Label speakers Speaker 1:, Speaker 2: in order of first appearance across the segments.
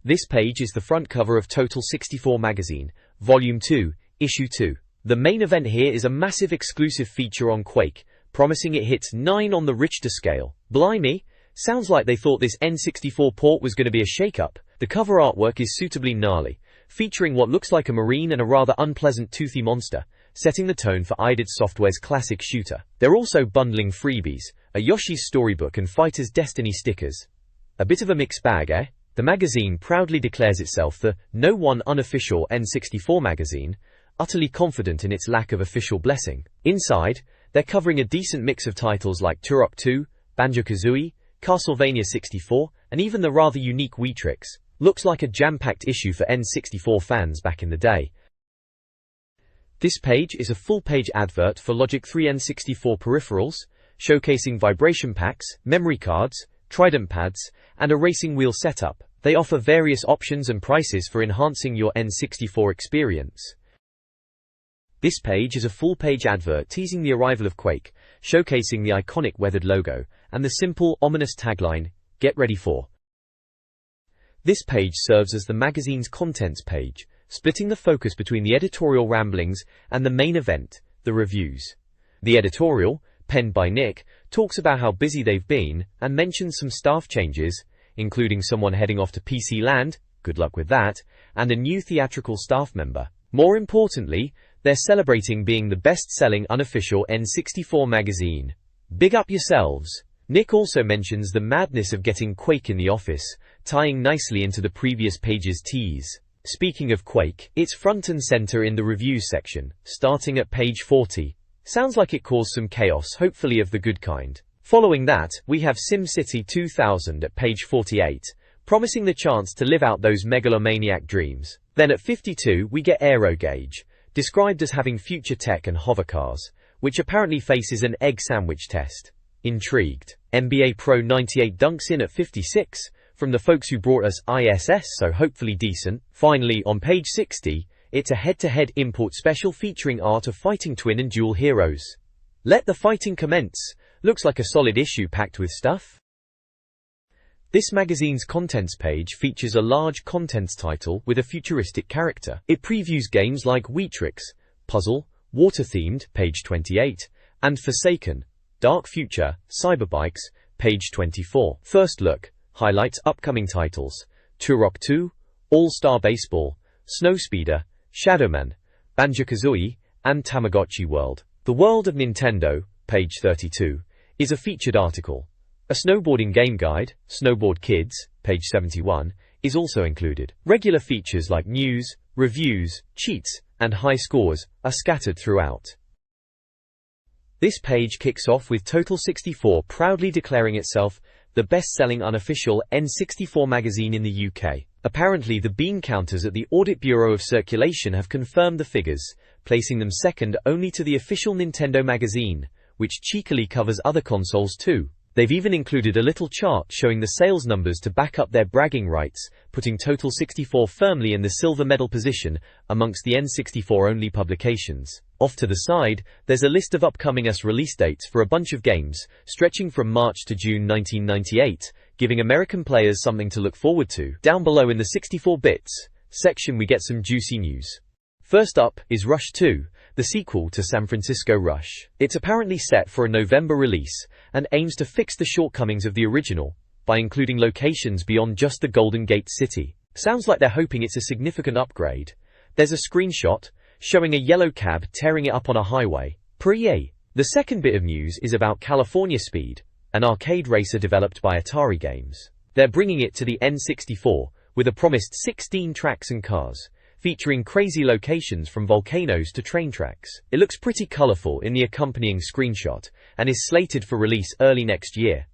Speaker 1: This page is the front cover of Total 64 magazine, Volume 2, Issue 2. The main event here is a massive exclusive feature on Quake, promising it hits 9 on the Richter scale. Blimey, sounds like they thought this N64 port was going to be a shake-up. The cover artwork is suitably gnarly, featuring what looks like a marine and a rather unpleasant toothy monster, setting the tone for id Software's classic shooter. They're also bundling freebies, a Yoshi's Storybook and Fighter's Destiny stickers. A bit of a mixed bag, eh? The magazine proudly declares itself the No One unofficial N64 magazine, utterly confident in its lack of official blessing. Inside, they're covering a decent mix of titles like Turok 2, Banjo-Kazooie, Castlevania 64, and even the rather unique Weetrix. Looks like a jam-packed issue for N64 fans back in the day. This page is a full-page advert for Logic 3 N64 peripherals, showcasing vibration packs, memory cards, Trident pads, and a racing wheel setup. They offer various options and prices for enhancing your N64 experience. This page is a full-page advert teasing the arrival of Quake, showcasing the iconic weathered logo, and the simple, ominous tagline, "Get ready for." This page serves as the magazine's contents page, splitting the focus between the editorial ramblings and the main event, the reviews. The editorial, penned by Nick, talks about how busy they've been, and mentions some staff changes, including someone heading off to PC Land, good luck with that, and a new theatrical staff member. More importantly, they're celebrating being the best-selling unofficial N64 magazine. Big up yourselves. Nick also mentions the madness of getting Quake in the office, tying nicely into the previous page's tease. Speaking of Quake, it's front and center in the reviews section, starting at page 40. Sounds like it caused some chaos, hopefully of the good kind. Following that, we have SimCity 2000 at page 48, promising the chance to live out those megalomaniac dreams. Then at 52 we get Aerogauge, described as having future tech and hover cars, which apparently faces an egg sandwich test. Intrigued. NBA Pro 98 dunks in at 56, from the folks who brought us ISS, so hopefully decent. Finally, on page 60, it's a head-to-head import special featuring art of fighting twin and dual heroes. Let the fighting commence. Looks like a solid issue packed with stuff. This magazine's contents page features a large contents title with a futuristic character. It previews games like Weetrix, Puzzle, Water-themed, page 28, and Forsaken, Dark Future, Cyberbikes, page 24. First look, highlights upcoming titles: Turok 2, All-Star Baseball, Snowspeeder, Shadowman, Banjo-Kazooie, and Tamagotchi World. The World of Nintendo, page 32, is a featured article. A snowboarding game guide, Snowboard Kids, page 71, is also included. Regular features like news, reviews, cheats, and high scores are scattered throughout. This page kicks off with Total 64 proudly declaring itself the best-selling unofficial N64 magazine in the UK. Apparently, the bean counters at the Audit Bureau of Circulation have confirmed the figures, placing them second only to the official Nintendo magazine, which cheekily covers other consoles too. They've even included a little chart showing the sales numbers to back up their bragging rights, putting Total 64 firmly in the silver medal position amongst the N64-only publications. Off to the side, there's a list of upcoming release dates for a bunch of games, stretching from March to June 1998, giving American players something to look forward to. Down below in the 64 bits section we get some juicy news. First up is Rush 2, the sequel to San Francisco Rush. It's apparently set for a November release, and aims to fix the shortcomings of the original, by including locations beyond just the Golden Gate City. Sounds like they're hoping it's a significant upgrade. There's a screenshot, showing a yellow cab tearing it up on a highway. Pretty. The second bit of news is about California Speed, an arcade racer developed by Atari Games. They're bringing it to the N64, with a promised 16 tracks and cars, featuring crazy locations from volcanoes to train tracks. It looks pretty colorful in the accompanying screenshot, and is slated for release early next year.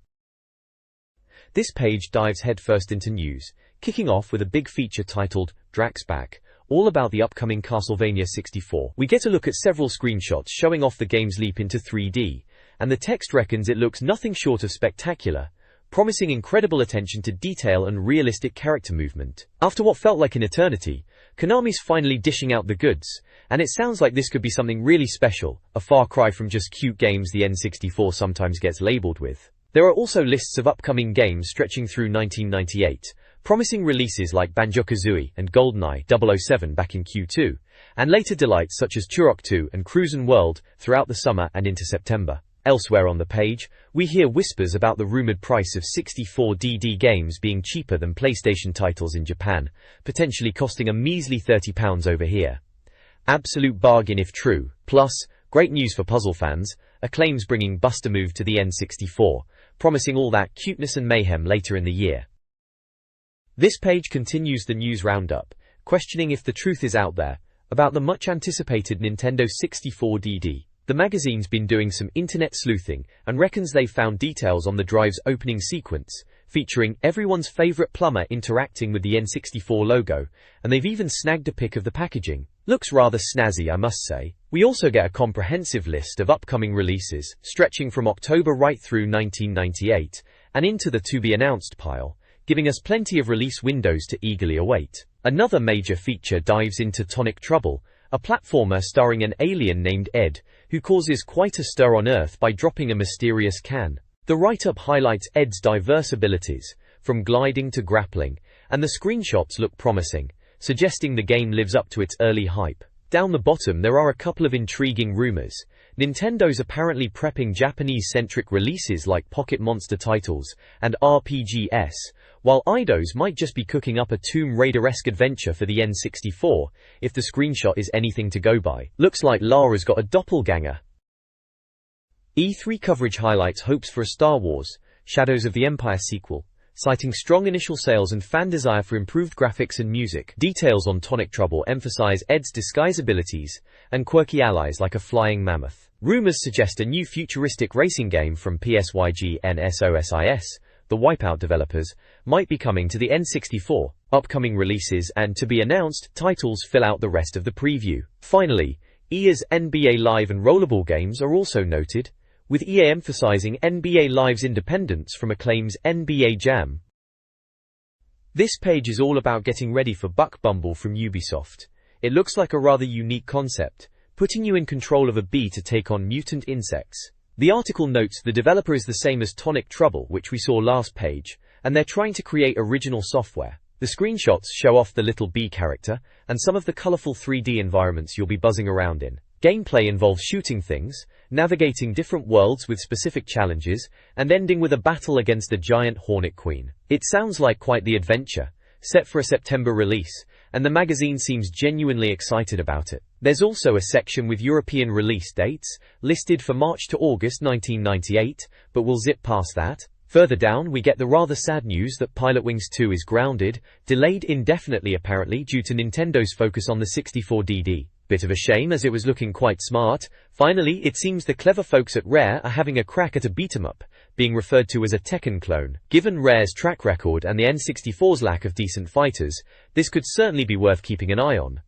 Speaker 1: This page dives headfirst into news, kicking off with a big feature titled Drax Back, all about the upcoming Castlevania 64. We get a look at several screenshots showing off the game's leap into 3D, and the text reckons it looks nothing short of spectacular, promising incredible attention to detail and realistic character movement. After what felt like an eternity, Konami's finally dishing out the goods, and it sounds like this could be something really special, a far cry from just cute games the N64 sometimes gets labeled with. There are also lists of upcoming games stretching through 1998, promising releases like Banjo-Kazooie and GoldenEye 007 back in Q2, and later delights such as Turok 2 and Cruisin' World throughout the summer and into September. Elsewhere on the page, we hear whispers about the rumored price of 64DD games being cheaper than PlayStation titles in Japan, potentially costing a measly £30 over here. Absolute bargain if true. Plus, great news for puzzle fans, Acclaim's bringing Bust-a-Move to the N64, promising all that cuteness and mayhem later in the year. This page continues the news roundup, questioning if the truth is out there about the much-anticipated Nintendo 64DD. The magazine's been doing some internet sleuthing and reckons they've found details on the drive's opening sequence, featuring everyone's favorite plumber interacting with the N64 logo, and they've even snagged a pic of the packaging. Looks rather snazzy, I must say. We also get a comprehensive list of upcoming releases, stretching from October right through 1998, and into the to-be-announced pile, giving us plenty of release windows to eagerly await. Another major feature dives into Tonic Trouble, a platformer starring an alien named Ed, who causes quite a stir on Earth by dropping a mysterious can. The write-up highlights Ed's diverse abilities, from gliding to grappling, and the screenshots look promising, suggesting the game lives up to its early hype. Down the bottom there are a couple of intriguing rumors. Nintendo's apparently prepping Japanese-centric releases like Pocket Monster titles and RPGs, while Eidos might just be cooking up a Tomb Raider-esque adventure for the N64, if the screenshot is anything to go by. Looks like Lara's got a doppelganger. E3 coverage highlights hopes for a Star Wars, Shadows of the Empire sequel, citing strong initial sales and fan desire for improved graphics and music. Details on Tonic Trouble emphasize Ed's disguise abilities and quirky allies like a flying mammoth. Rumors suggest a new futuristic racing game from PSYG NSOSIS, the Wipeout developers, might be coming to the N64. Upcoming releases and to-be-announced titles fill out the rest of the preview. Finally, EA's NBA Live and Rollerball games are also noted, with EA emphasizing NBA Live's independence from Acclaim's NBA Jam. This page is all about getting ready for Buck Bumble from Ubisoft. It looks like a rather unique concept, putting you in control of a bee to take on mutant insects. The article notes the developer is the same as Tonic Trouble, which we saw last page, and they're trying to create original software. The screenshots show off the little bee character and some of the colorful 3D environments you'll be buzzing around in. Gameplay involves shooting things, navigating different worlds with specific challenges, and ending with a battle against a giant Hornet Queen. It sounds like quite the adventure, set for a September release, and the magazine seems genuinely excited about it. There's also a section with European release dates, listed for March to August 1998, but we'll zip past that. Further down we get the rather sad news that Pilotwings 2 is grounded, delayed indefinitely apparently due to Nintendo's focus on the 64DD. Bit of a shame as it was looking quite smart. Finally, it seems the clever folks at Rare are having a crack at a beat-em-up, being referred to as a Tekken clone. Given Rare's track record and the N64's lack of decent fighters, this could certainly be worth keeping an eye on.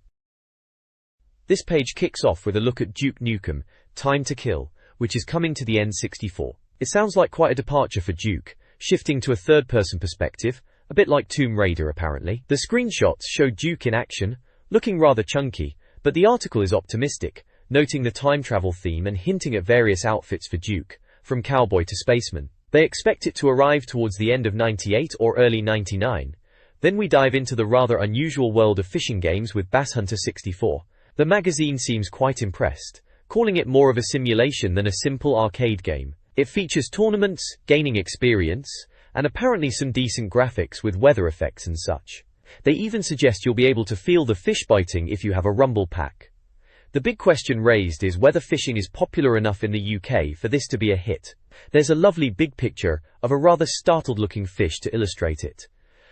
Speaker 1: This page kicks off with a look at Duke Nukem, Time to Kill, which is coming to the N64. It sounds like quite a departure for Duke, shifting to a third-person perspective, a bit like Tomb Raider apparently. The screenshots show Duke in action, looking rather chunky, but the article is optimistic, noting the time travel theme and hinting at various outfits for Duke, from cowboy to spaceman. They expect it to arrive towards the end of '98 or early '99. Then we dive into the rather unusual world of fishing games with Bass Hunter 64. The magazine seems quite impressed, calling it more of a simulation than a simple arcade game. It features tournaments, gaining experience, and apparently some decent graphics with weather effects and such. They even suggest you'll be able to feel the fish biting if you have a rumble pack. The big question raised is whether fishing is popular enough in the UK for this to be a hit. There's a lovely big picture of a rather startled-looking fish to illustrate it.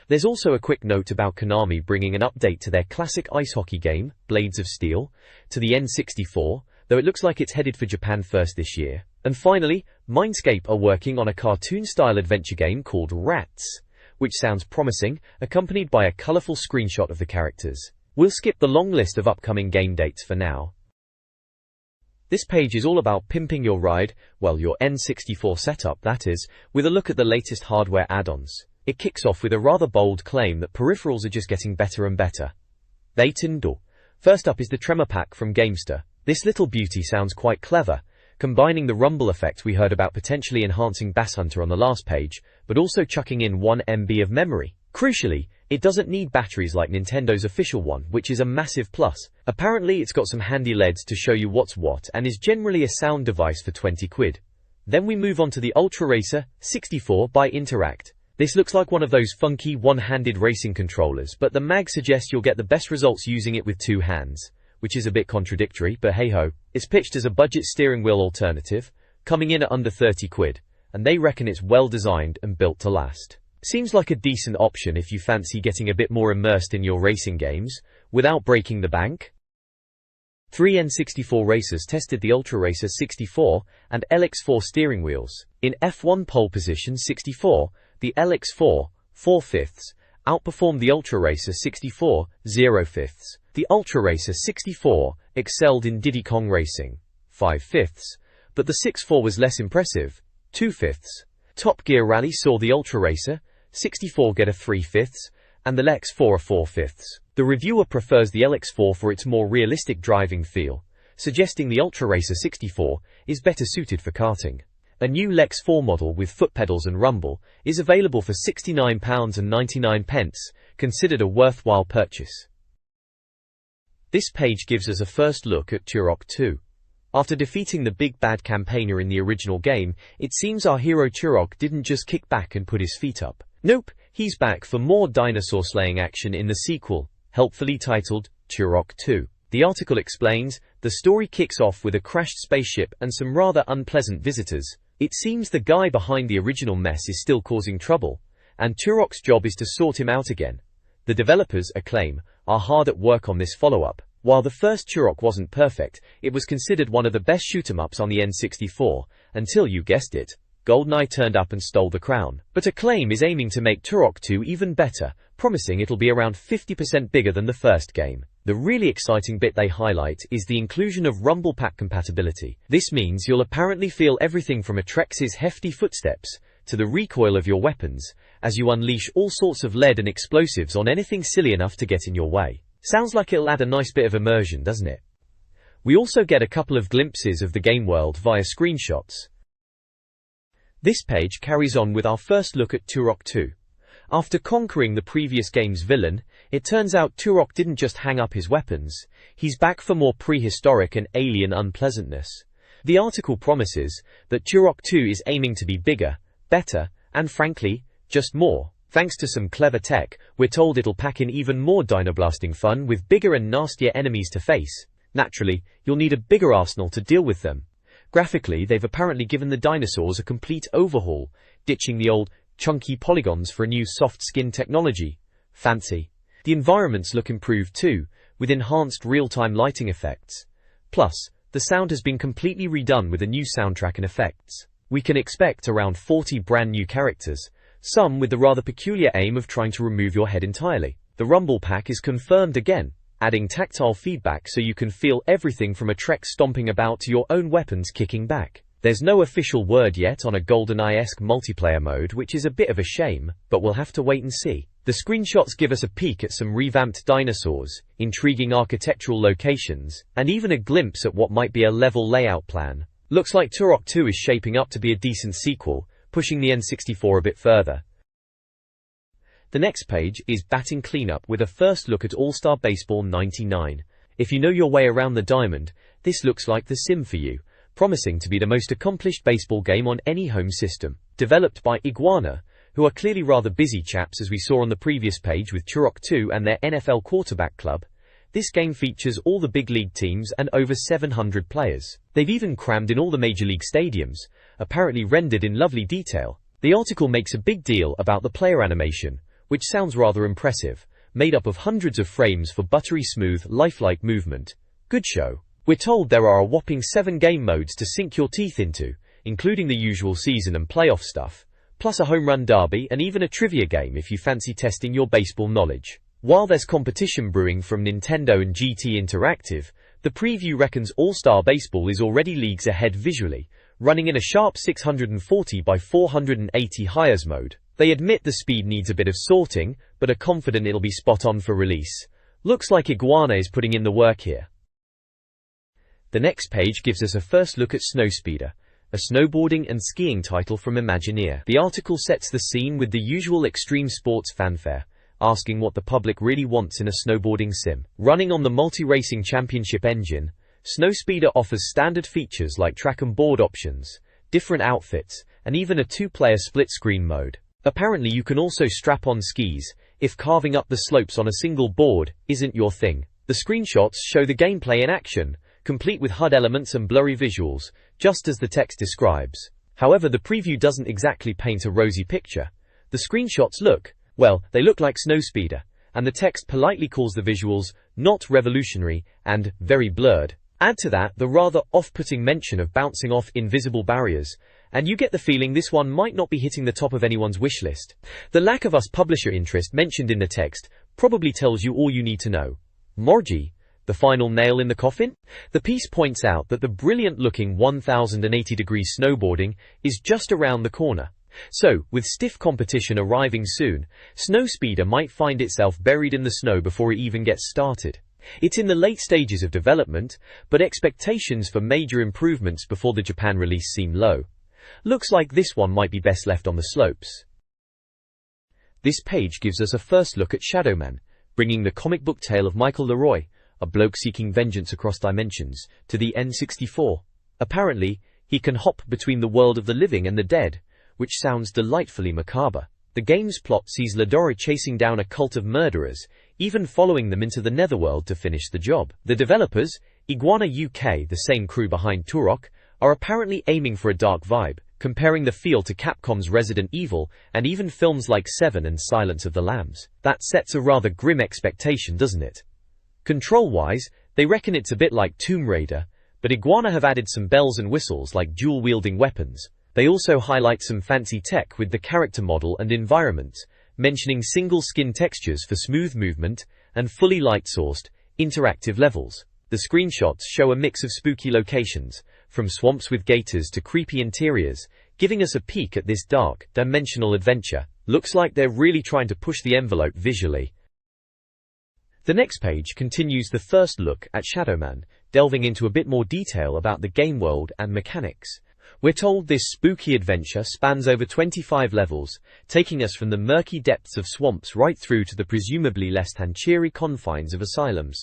Speaker 1: There's also a quick note about Konami bringing an update to their classic ice hockey game, Blades of Steel, to the N64, though it looks like it's headed for Japan first this year. And finally, Mindscape are working on a cartoon-style adventure game called Rats, which sounds promising, accompanied by a colourful screenshot of the characters. We'll skip the long list of upcoming game dates for now. This page is all about pimping your ride, well your N64 setup that is, with a look at the latest hardware add-ons. It kicks off with a rather bold claim that peripherals are just getting better and better. They tindle. First up is the Tremor Pack from Gamester. This little beauty sounds quite clever, combining the rumble effect we heard about potentially enhancing Bass Hunter on the last page, but also chucking in 1 MB of memory. Crucially, it doesn't need batteries like Nintendo's official one, which is a massive plus. Apparently it's got some handy LEDs to show you what's what and is generally a sound device for 20 quid. Then we move on to the Ultra Racer 64 by Interact. This looks like one of those funky one-handed racing controllers, but the mag suggests you'll get the best results using it with two hands, which is a bit contradictory, but hey ho. It's pitched as a budget steering wheel alternative, coming in at under 30 quid, and they reckon it's well designed and built to last. Seems like a decent option if you fancy getting a bit more immersed in your racing games, without breaking the bank. 3 N64 racers tested the Ultra Racer 64 and LX4 steering wheels. In F1 pole position 64, the LX4, 4/5, outperformed the Ultra Racer 64, 0/5. The Ultra Racer 64 excelled in Diddy Kong Racing, 5/5, but the 64 was less impressive, 2/5. Top Gear Rally saw the Ultra Racer 64 get a 3/5, and the LX4 a 4/5. The reviewer prefers the LX4 for its more realistic driving feel, suggesting the Ultra Racer 64 is better suited for karting. A new LX4 model with foot pedals and rumble is available for £69.99, considered a worthwhile purchase. This page gives us a first look at Turok 2. After defeating the big bad campaigner in the original game, it seems our hero Turok didn't just kick back and put his feet up. Nope, he's back for more dinosaur slaying action in the sequel, helpfully titled Turok 2. The article explains, the story kicks off with a crashed spaceship and some rather unpleasant visitors. It seems the guy behind the original mess is still causing trouble, and Turok's job is to sort him out again. The developers, Acclaim, are hard at work on this follow-up. While the first Turok wasn't perfect, it was considered one of the best shoot-'em-ups on the N64, until you guessed it, GoldenEye turned up and stole the crown. But Acclaim is aiming to make Turok 2 even better, promising it'll be around 50% bigger than the first game. The really exciting bit they highlight is the inclusion of rumble pack compatibility. This means you'll apparently feel everything from Atrex's hefty footsteps to the recoil of your weapons, as you unleash all sorts of lead and explosives on anything silly enough to get in your way. Sounds like it'll add a nice bit of immersion, doesn't it? We also get a couple of glimpses of the game world via screenshots. This page carries on with our first look at Turok 2. After conquering the previous game's villain, it turns out Turok didn't just hang up his weapons, he's back for more prehistoric and alien unpleasantness. The article promises that Turok 2 is aiming to be bigger, better, and frankly, just more. Thanks to some clever tech, we're told it'll pack in even more dino-blasting fun with bigger and nastier enemies to face. Naturally, you'll need a bigger arsenal to deal with them. Graphically, they've apparently given the dinosaurs a complete overhaul, ditching the old, chunky polygons for a new soft-skin technology. Fancy. The environments look improved too, with enhanced real-time lighting effects. Plus, the sound has been completely redone with a new soundtrack and effects. We can expect around 40 brand new characters, some with the rather peculiar aim of trying to remove your head entirely. The rumble pack is confirmed again, adding tactile feedback so you can feel everything from Atrex stomping about to your own weapons kicking back. There's no official word yet on a GoldenEye-esque multiplayer mode, which is a bit of a shame, but we'll have to wait and see. The screenshots give us a peek at some revamped dinosaurs, intriguing architectural locations, and even a glimpse at what might be a level layout plan. Looks like Turok 2 is shaping up to be a decent sequel, pushing the N64 a bit further. The next page is batting cleanup with a first look at All-Star Baseball 99. If you know your way around the diamond, this looks like the sim for you, promising to be the most accomplished baseball game on any home system. Developed by Iguana, who are clearly rather busy chaps as we saw on the previous page with Turok 2 and their NFL quarterback club, this game features all the big league teams and over 700 players. They've even crammed in all the major league stadiums, apparently rendered in lovely detail. The article makes a big deal about the player animation, which sounds rather impressive, made up of hundreds of frames for buttery smooth, lifelike movement. Good show. We're told there are a whopping 7 game modes to sink your teeth into, including the usual season and playoff stuff, plus a home run derby and even a trivia game if you fancy testing your baseball knowledge. While there's competition brewing from Nintendo and GT Interactive, the preview reckons All-Star Baseball is already leagues ahead visually, running in a sharp 640 by 480 hires mode. They admit the speed needs a bit of sorting, but are confident it'll be spot on for release. Looks like Iguana is putting in the work here. The next page gives us a first look at Snowspeeder, a snowboarding and skiing title from Imagineer. The article sets the scene with the usual extreme sports fanfare, asking what the public really wants in a snowboarding sim. Running on the multi-racing championship engine, Snowspeeder offers standard features like track and board options, different outfits, and even a two-player split-screen mode. Apparently you can also strap on skis, if carving up the slopes on a single board isn't your thing. The screenshots show the gameplay in action, complete with HUD elements and blurry visuals, just as the text describes. However, the preview doesn't exactly paint a rosy picture. The screenshots they look like Snowspeeder, and the text politely calls the visuals not revolutionary and very blurred. Add to that the rather off-putting mention of bouncing off invisible barriers, and you get the feeling this one might not be hitting the top of anyone's wish list. The lack of US publisher interest mentioned in the text probably tells you all you need to know. Morgy, the final nail in the coffin? The piece points out that the brilliant-looking 1080-degree snowboarding is just around the corner. So, with stiff competition arriving soon, Snowspeeder might find itself buried in the snow before it even gets started. It's in the late stages of development, but expectations for major improvements before the Japan release seem low. Looks like this one might be best left on the slopes. This page gives us a first look at Shadowman, bringing the comic book tale of Michael Leroy, a bloke seeking vengeance across dimensions, to the N64. Apparently, he can hop between the world of the living and the dead, which sounds delightfully macabre. The game's plot sees Leroy chasing down a cult of murderers, even following them into the netherworld to finish the job. The developers, Iguana UK, the same crew behind Turok, are apparently aiming for a dark vibe, comparing the feel to Capcom's Resident Evil and even films like Seven and Silence of the Lambs. That sets a rather grim expectation, doesn't it? Control-wise, they reckon it's a bit like Tomb Raider, but Iguana have added some bells and whistles like dual-wielding weapons. They also highlight some fancy tech with the character model and environments, mentioning single skin textures for smooth movement and fully light-sourced, interactive levels. The screenshots show a mix of spooky locations, from swamps with gators to creepy interiors, giving us a peek at this dark, dimensional adventure. Looks like they're really trying to push the envelope visually. The next page continues the first look at Shadowman, delving into a bit more detail about the game world and mechanics. We're told this spooky adventure spans over 25 levels, taking us from the murky depths of swamps right through to the presumably less than cheery confines of asylums.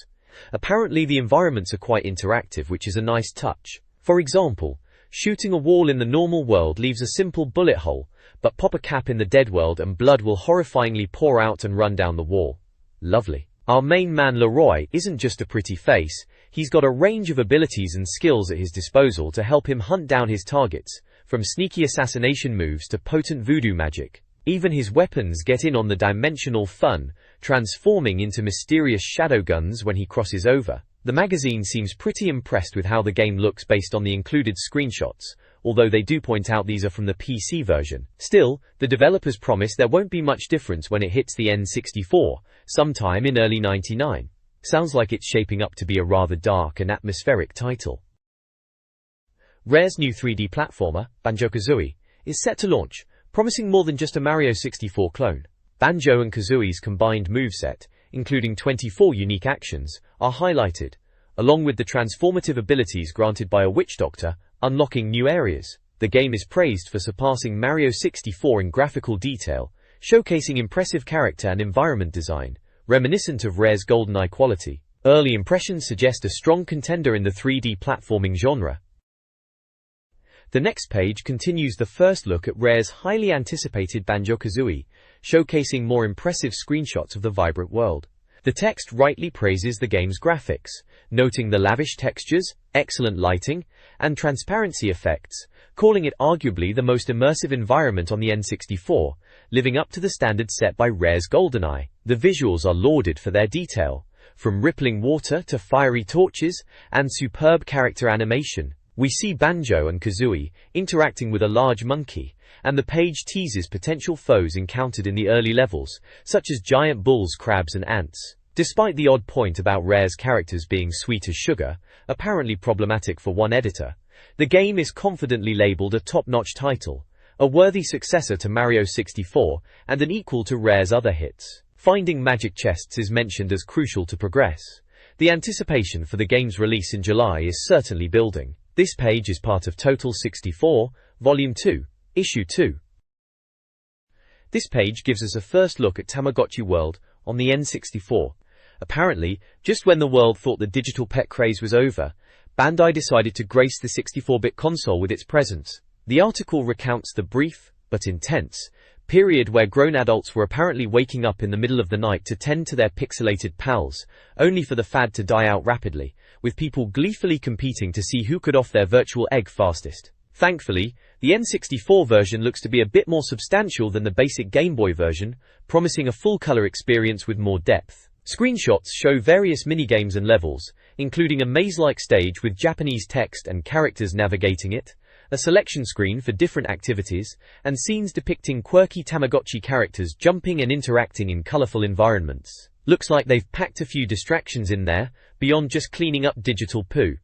Speaker 1: Apparently the environments are quite interactive, which is a nice touch. For example, shooting a wall in the normal world leaves a simple bullet hole, but pop a cap in the dead world and blood will horrifyingly pour out and run down the wall. Lovely. Our main man Leroy isn't just a pretty face, he's got a range of abilities and skills at his disposal to help him hunt down his targets, from sneaky assassination moves to potent voodoo magic. Even his weapons get in on the dimensional fun, transforming into mysterious shadow guns when he crosses over. The magazine seems pretty impressed with how the game looks based on the included screenshots, although they do point out these are from the PC version. Still, the developers promise there won't be much difference when it hits the N64, sometime in early '99. Sounds like it's shaping up to be a rather dark and atmospheric title. Rare's new 3D platformer, Banjo-Kazooie, is set to launch, promising more than just a Mario 64 clone. Banjo and Kazooie's combined moveset, including 24 unique actions, are highlighted, along with the transformative abilities granted by a witch doctor, unlocking new areas. The game is praised for surpassing Mario 64 in graphical detail, showcasing impressive character and environment design, reminiscent of Rare's GoldenEye quality. Early impressions suggest a strong contender in the 3D platforming genre. The next page continues the first look at Rare's highly anticipated Banjo-Kazooie, showcasing more impressive screenshots of the vibrant world. The text rightly praises the game's graphics, noting the lavish textures, excellent lighting, and transparency effects, calling it arguably the most immersive environment on the N64, living up to the standard set by Rare's GoldenEye. The visuals are lauded for their detail, from rippling water to fiery torches and superb character animation. We see Banjo and Kazooie interacting with a large monkey, and the page teases potential foes encountered in the early levels, such as giant bulls, crabs, and ants. Despite the odd point about Rare's characters being sweet as sugar, apparently problematic for one editor, the game is confidently labeled a top-notch title, a worthy successor to Mario 64, and an equal to Rare's other hits. Finding magic chests is mentioned as crucial to progress. The anticipation for the game's release in July is certainly building. This page is part of Total 64, Volume 2, Issue 2. This page gives us a first look at Tamagotchi World on the N64. Apparently, just when the world thought the digital pet craze was over, Bandai decided to grace the 64-bit console with its presence. The article recounts the brief, but intense, period where grown adults were apparently waking up in the middle of the night to tend to their pixelated pals, only for the fad to die out rapidly, with people gleefully competing to see who could off their virtual egg fastest. Thankfully, the N64 version looks to be a bit more substantial than the basic Game Boy version, promising a full-color experience with more depth. Screenshots show various minigames and levels, including a maze-like stage with Japanese text and characters navigating it, a selection screen for different activities, and scenes depicting quirky Tamagotchi characters jumping and interacting in colorful environments. Looks like they've packed a few distractions in there, beyond just cleaning up digital poo.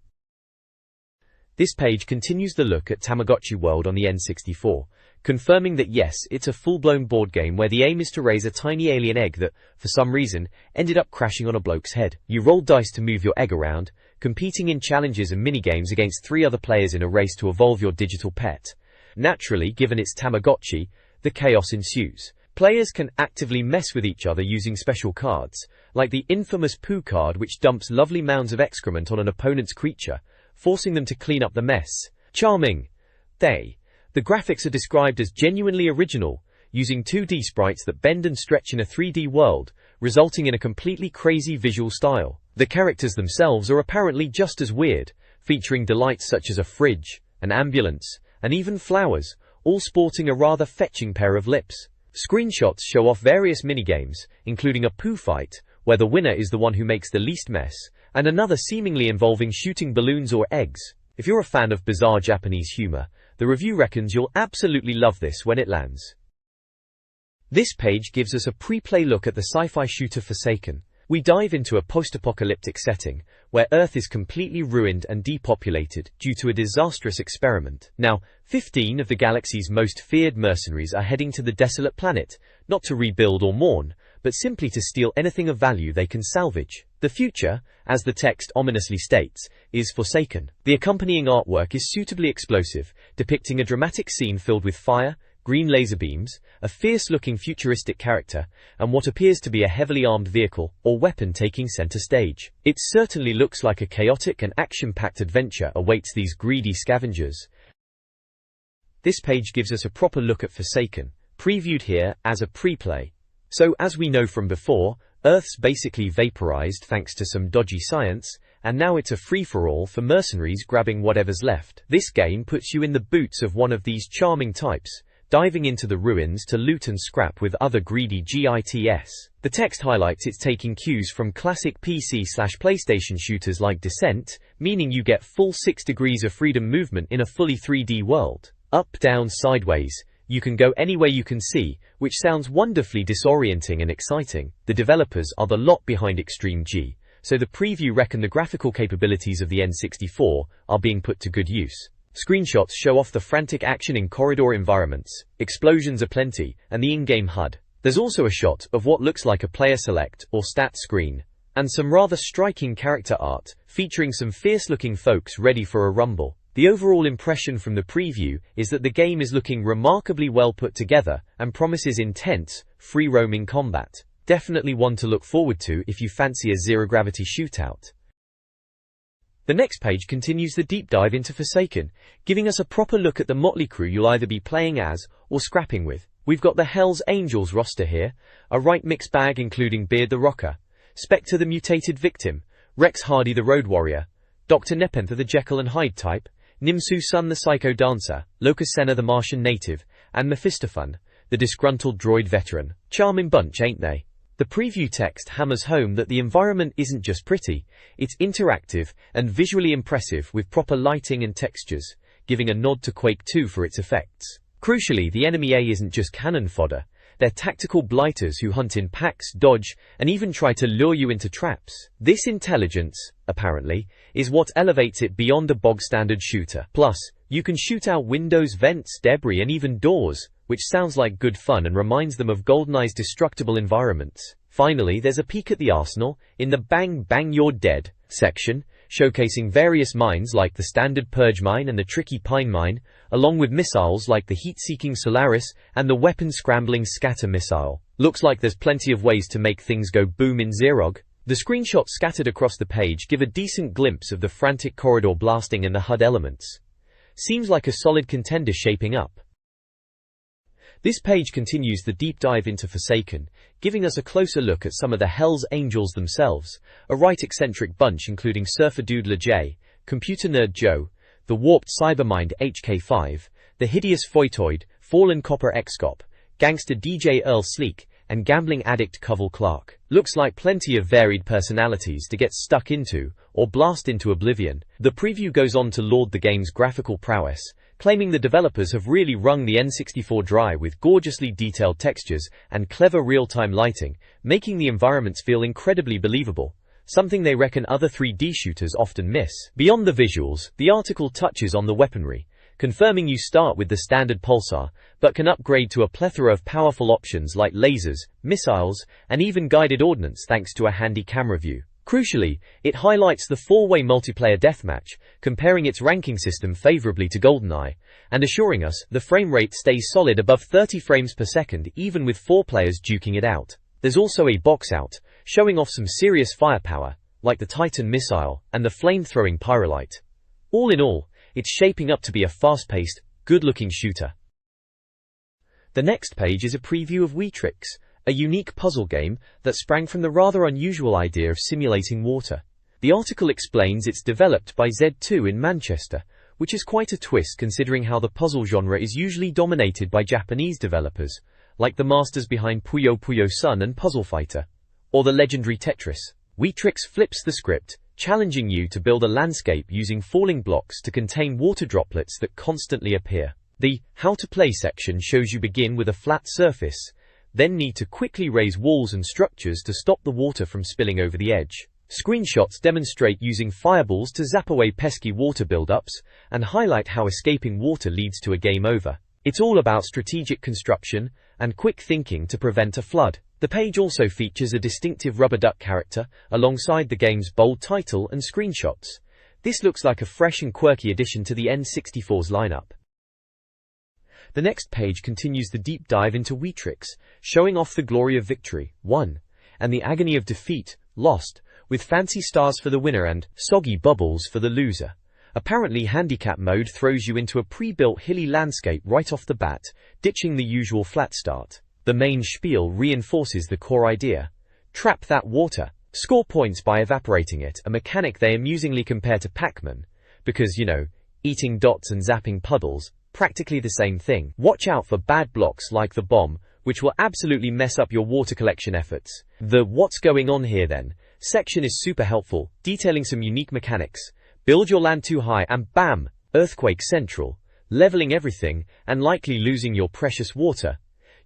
Speaker 1: This page continues the look at Tamagotchi World on the N64, confirming that yes, it's a full-blown board game where the aim is to raise a tiny alien egg that, for some reason, ended up crashing on a bloke's head. You roll dice to move your egg around, competing in challenges and minigames against 3 other players in a race to evolve your digital pet. Naturally, given it's Tamagotchi, the chaos ensues. Players can actively mess with each other using special cards, like the infamous poo card which dumps lovely mounds of excrement on an opponent's creature, forcing them to clean up the mess. Charming! The graphics are described as genuinely original, using 2D sprites that bend and stretch in a 3D world, resulting in a completely crazy visual style. The characters themselves are apparently just as weird, featuring delights such as a fridge, an ambulance, and even flowers, all sporting a rather fetching pair of lips. Screenshots show off various minigames, including a poo fight, where the winner is the one who makes the least mess, and another seemingly involving shooting balloons or eggs. If you're a fan of bizarre Japanese humor, the review reckons you'll absolutely love this when it lands. This page gives us a pre-play look at the sci-fi shooter Forsaken. We dive into a post-apocalyptic setting, where Earth is completely ruined and depopulated due to a disastrous experiment. Now, 15 of the galaxy's most feared mercenaries are heading to the desolate planet, not to rebuild or mourn, but simply to steal anything of value they can salvage. The future, as the text ominously states, is Forsaken. The accompanying artwork is suitably explosive, depicting a dramatic scene filled with fire, green laser beams, a fierce-looking futuristic character, and what appears to be a heavily armed vehicle or weapon taking center stage. It certainly looks like a chaotic and action-packed adventure awaits these greedy scavengers. This page gives us a proper look at Forsaken, previewed here as a pre-play. So, as we know from before, Earth's basically vaporized thanks to some dodgy science, and now it's a free-for-all for mercenaries grabbing whatever's left. This game puts you in the boots of one of these charming types, diving into the ruins to loot and scrap with other greedy GITS. The text highlights it's taking cues from classic PC/PlayStation shooters like Descent, meaning you get full 6 degrees of freedom movement in a fully 3D world. Up, down, sideways, you can go anywhere you can see, which sounds wonderfully disorienting and exciting. The developers are the lot behind Extreme G, so the preview reckon the graphical capabilities of the N64 are being put to good use. Screenshots show off the frantic action in corridor environments, explosions aplenty, and the in-game HUD. There's also a shot of what looks like a player select or stat screen, and some rather striking character art, featuring some fierce-looking folks ready for a rumble. The overall impression from the preview is that the game is looking remarkably well put together and promises intense, free-roaming combat. Definitely one to look forward to if you fancy a zero-gravity shootout. The next page continues the deep dive into Forsaken, giving us a proper look at the motley crew you'll either be playing as or scrapping with. We've got the Hell's Angels roster here, a right mixed bag including Beard the Rocker, Spectre the Mutated Victim, Rex Hardy the Road Warrior, Dr. Nepenthe the Jekyll and Hyde type, Nimsu Sun the Psycho Dancer, Locus Senna the Martian Native, and Mephistophun, the disgruntled droid veteran. Charming bunch, ain't they? The preview text hammers home that the environment isn't just pretty, it's interactive and visually impressive with proper lighting and textures, giving a nod to Quake 2 for its effects. Crucially, the enemy A isn't just cannon fodder, they're tactical blighters who hunt in packs, dodge, and even try to lure you into traps. This intelligence, apparently, is what elevates it beyond a bog-standard shooter. Plus, you can shoot out windows, vents, debris, and even doors, which sounds like good fun and reminds them of GoldenEye's destructible environments. Finally, there's a peek at the arsenal, in the Bang Bang You're Dead section, showcasing various mines like the standard Purge mine and the tricky Pine mine, along with missiles like the heat-seeking Solaris and the weapon-scrambling Scatter missile. Looks like there's plenty of ways to make things go boom in Zerog. The screenshots scattered across the page give a decent glimpse of the frantic corridor blasting and the HUD elements. Seems like a solid contender shaping up. This page continues the deep dive into Forsaken, giving us a closer look at some of the Hell's Angels themselves, a right eccentric bunch including Surfer Doodler J, Computer Nerd Joe, the warped Cybermind HK5, the hideous Foitoid, Fallen Copper Excop, Gangster DJ Earl Sleek, and gambling addict Covell Clark. Looks like plenty of varied personalities to get stuck into, or blast into oblivion. The preview goes on to laud the game's graphical prowess, claiming the developers have really wrung the N64 dry with gorgeously detailed textures and clever real-time lighting, making the environments feel incredibly believable, something they reckon other 3D shooters often miss. Beyond the visuals, the article touches on the weaponry, confirming you start with the standard pulsar, but can upgrade to a plethora of powerful options like lasers, missiles, and even guided ordnance thanks to a handy camera view. Crucially, it highlights the 4-way multiplayer deathmatch, comparing its ranking system favorably to GoldenEye, and assuring us the frame rate stays solid above 30 frames per second even with 4 players duking it out. There's also a box out, showing off some serious firepower, like the Titan missile and the flame-throwing Pyrolite. All in all, it's shaping up to be a fast-paced, good-looking shooter. The next page is a preview of Weetrix, a unique puzzle game that sprang from the rather unusual idea of simulating water. The article explains it's developed by Z2 in Manchester, which is quite a twist considering how the puzzle genre is usually dominated by Japanese developers, like the masters behind Puyo Puyo Sun and Puzzle Fighter, or the legendary Tetris. Weetrix flips the script, challenging you to build a landscape using falling blocks to contain water droplets that constantly appear. The How to Play section shows you begin with a flat surface, then need to quickly raise walls and structures to stop the water from spilling over the edge. Screenshots demonstrate using fireballs to zap away pesky water buildups and highlight how escaping water leads to a game over. It's all about strategic construction and quick thinking to prevent a flood. The page also features a distinctive rubber duck character alongside the game's bold title and screenshots. This looks like a fresh and quirky addition to the N64's lineup. The next page continues the deep dive into Weetrix, showing off the glory of victory, won, and the agony of defeat, lost, with fancy stars for the winner and soggy bubbles for the loser. Apparently handicap mode throws you into a pre-built hilly landscape right off the bat, ditching the usual flat start. The main spiel reinforces the core idea. Trap that water. Score points by evaporating it, a mechanic they amusingly compare to Pac-Man, because, you know, eating dots and zapping puddles, practically the same thing. Watch out for bad blocks like the bomb, which will absolutely mess up your water collection efforts. The What's Going On Here Then section is super helpful, detailing some unique mechanics. Build your land too high and bam, earthquake central, leveling everything and likely losing your precious water.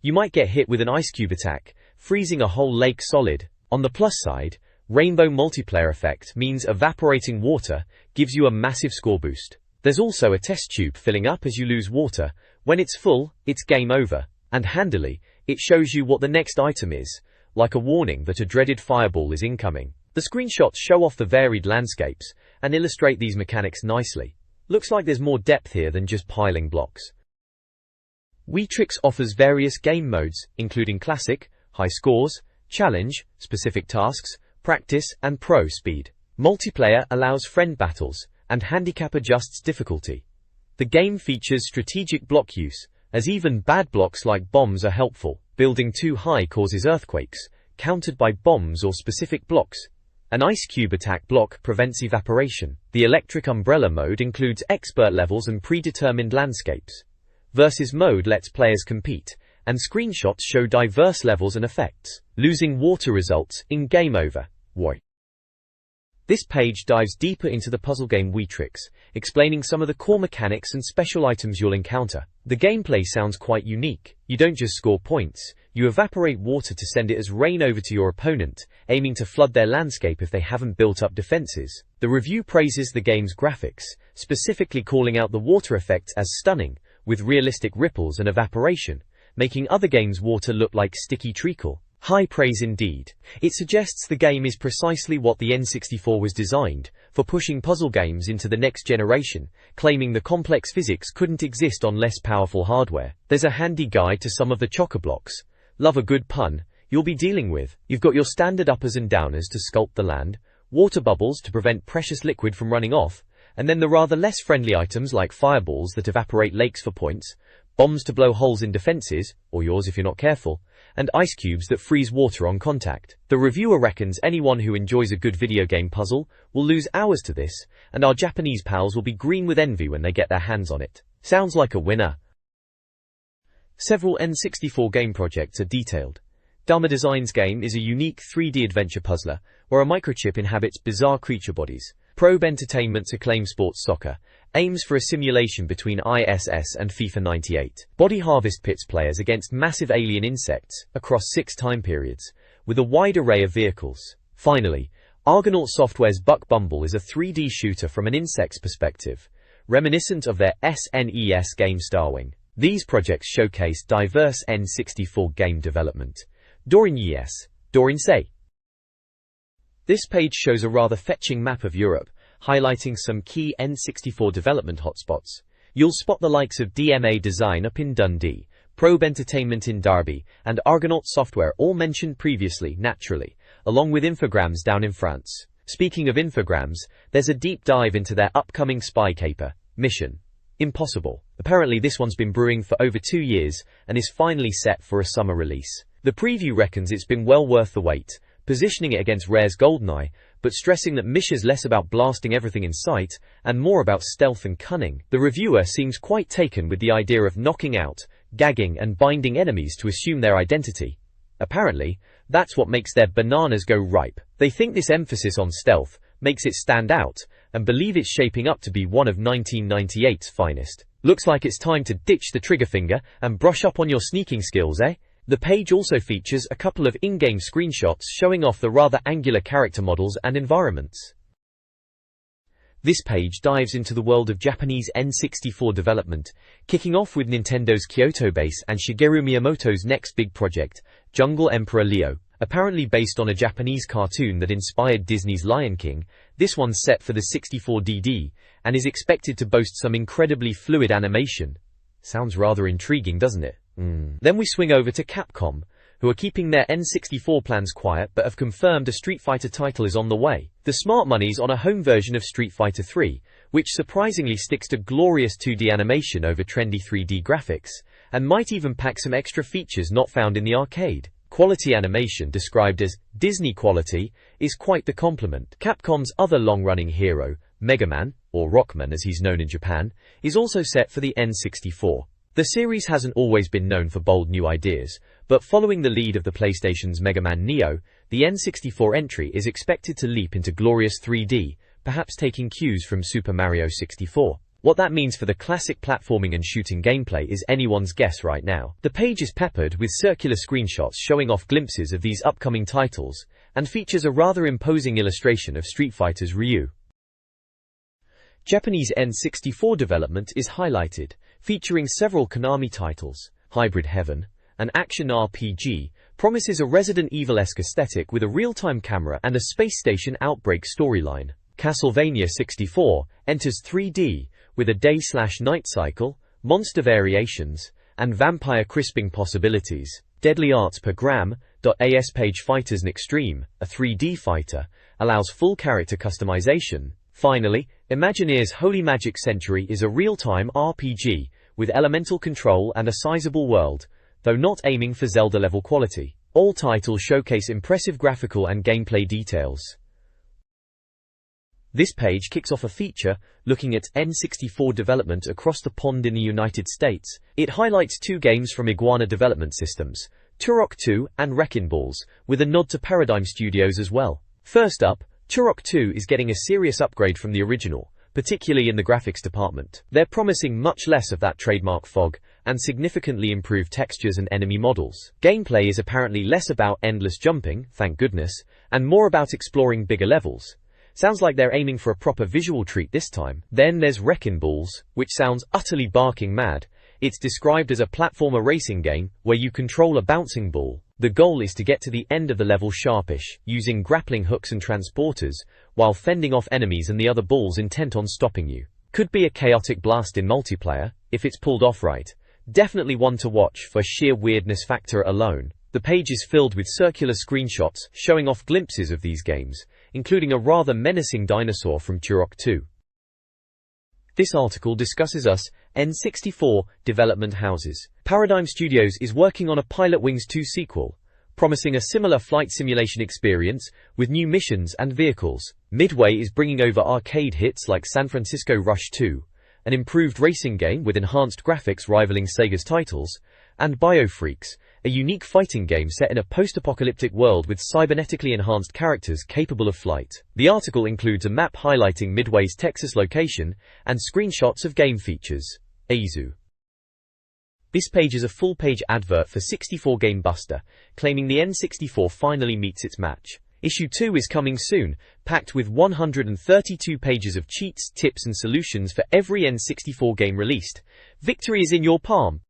Speaker 1: You might get hit with an ice cube attack, freezing a whole lake solid. On the plus side, rainbow multiplayer effect means evaporating water gives you a massive score boost. There's also a test tube filling up as you lose water. When it's full, it's game over. And handily, it shows you what the next item is, like a warning that a dreaded fireball is incoming. The screenshots show off the varied landscapes and illustrate these mechanics nicely. Looks like there's more depth here than just piling blocks. Weetrix offers various game modes, including Classic, High Scores, Challenge, Specific Tasks, Practice, and Pro Speed. Multiplayer allows friend battles, and handicap adjusts difficulty. The game features strategic block use, as even bad blocks like bombs are helpful. Building too high causes earthquakes, countered by bombs or specific blocks. An ice cube attack block prevents evaporation. The electric umbrella mode includes expert levels and predetermined landscapes. Versus mode lets players compete, and screenshots show diverse levels and effects. Losing water results in game over. Why? This page dives deeper into the puzzle game Weetrix, explaining some of the core mechanics and special items you'll encounter. The gameplay sounds quite unique. You don't just score points, you evaporate water to send it as rain over to your opponent, aiming to flood their landscape if they haven't built up defenses. The review praises the game's graphics, specifically calling out the water effects as stunning, with realistic ripples and evaporation, making other games' water look like sticky treacle. High praise indeed. It suggests the game is precisely what the N64 was designed, for pushing puzzle games into the next generation, claiming the complex physics couldn't exist on less powerful hardware. There's a handy guide to some of the chock-a-blocks. Love a good pun. You'll be dealing with. You've got your standard uppers and downers to sculpt the land, water bubbles to prevent precious liquid from running off, and then the rather less friendly items like fireballs that evaporate lakes for points, bombs to blow holes in defenses, or yours if you're not careful, and ice cubes that freeze water on contact. The reviewer reckons anyone who enjoys a good video game puzzle will lose hours to this, and our Japanese pals will be green with envy when they get their hands on it. Sounds like a winner. Several N64 game projects are detailed. Dharma Design's game is a unique 3D adventure puzzler, where a microchip inhabits bizarre creature bodies. Probe Entertainment's acclaimed sports soccer aims for a simulation between ISS and FIFA 98. Body Harvest pits players against massive alien insects across 6 time periods, with a wide array of vehicles. Finally, Argonaut Software's Buck Bumble is a 3D shooter from an insect's perspective, reminiscent of their SNES game Starwing. These projects showcase diverse N64 game development. Dorin yes, Dorin say. This page shows a rather fetching map of Europe, highlighting some key N64 development hotspots. You'll spot the likes of DMA Design up in Dundee, Probe Entertainment in Derby, and Argonaut Software all mentioned previously, naturally, along with Infogrames down in France. Speaking of Infogrames, there's a deep dive into their upcoming spy caper, Mission Impossible. Apparently this one's been brewing for over 2 years, and is finally set for a summer release. The preview reckons it's been well worth the wait, positioning it against Rare's GoldenEye, but stressing that Misha's less about blasting everything in sight, and more about stealth and cunning. The reviewer seems quite taken with the idea of knocking out, gagging and binding enemies to assume their identity. Apparently, that's what makes their bananas go ripe. They think this emphasis on stealth makes it stand out, and believe it's shaping up to be one of 1998's finest. Looks like it's time to ditch the trigger finger and brush up on your sneaking skills, eh? The page also features a couple of in-game screenshots showing off the rather angular character models and environments. This page dives into the world of Japanese N64 development, kicking off with Nintendo's Kyoto base and Shigeru Miyamoto's next big project, Jungle Emperor Leo. Apparently based on a Japanese cartoon that inspired Disney's Lion King, this one's set for the 64DD, and is expected to boast some incredibly fluid animation. Sounds rather intriguing, doesn't it? Then we swing over to Capcom, who are keeping their N64 plans quiet but have confirmed a Street Fighter title is on the way. The smart money's on a home version of Street Fighter 3, which surprisingly sticks to glorious 2D animation over trendy 3D graphics, and might even pack some extra features not found in the arcade. Quality animation, described as Disney quality, is quite the compliment. Capcom's other long-running hero, Mega Man, or Rockman as he's known in Japan, is also set for the N64. The series hasn't always been known for bold new ideas, but following the lead of the PlayStation's Mega Man Neo, the N64 entry is expected to leap into glorious 3D, perhaps taking cues from Super Mario 64. What that means for the classic platforming and shooting gameplay is anyone's guess right now. The page is peppered with circular screenshots showing off glimpses of these upcoming titles, and features a rather imposing illustration of Street Fighter's Ryu. Japanese N64 development is highlighted, featuring several Konami titles. Hybrid Heaven, an action RPG, promises a Resident Evil-esque aesthetic with a real-time camera and a space station outbreak storyline. Castlevania 64 enters 3D, with a day/night cycle, monster variations, and vampire crisping possibilities. Deadly Arts per Gram.as Page Fighters N Extreme, a 3D fighter, allows full character customization. Finally, Imagineer's Holy Magic Century is a real-time RPG, with elemental control and a sizable world, though not aiming for Zelda-level quality. All titles showcase impressive graphical and gameplay details. This page kicks off a feature looking at N64 development across the pond in the United States. It highlights 2 games from Iguana Development Systems, Turok 2 and Wrecking Balls, with a nod to Paradigm Studios as well. First up, Turok 2 is getting a serious upgrade from the original, particularly in the graphics department. They're promising much less of that trademark fog, and significantly improved textures and enemy models. Gameplay is apparently less about endless jumping, thank goodness, and more about exploring bigger levels. Sounds like they're aiming for a proper visual treat this time. Then there's Wrecking Balls, which sounds utterly barking mad. It's described as a platformer racing game, where you control a bouncing ball. The goal is to get to the end of the level sharpish, using grappling hooks and transporters, while fending off enemies and the other bulls intent on stopping you. Could be a chaotic blast in multiplayer, if it's pulled off right. Definitely one to watch for sheer weirdness factor alone. The page is filled with circular screenshots showing off glimpses of these games, including a rather menacing dinosaur from Turok 2. This article discusses us, N64, development houses. Paradigm Studios is working on a Pilot Wings 2 sequel, promising a similar flight simulation experience with new missions and vehicles. Midway is bringing over arcade hits like San Francisco Rush 2, an improved racing game with enhanced graphics rivaling Sega's titles, and Biofreaks, a unique fighting game set in a post-apocalyptic world with cybernetically enhanced characters capable of flight. The article includes a map highlighting Midway's Texas location and screenshots of game features. Aizu. This page is a full-page advert for 64 Game Buster, claiming the N64 finally meets its match. Issue 2 is coming soon, packed with 132 pages of cheats, tips and solutions for every N64 game released. Victory is in your palm.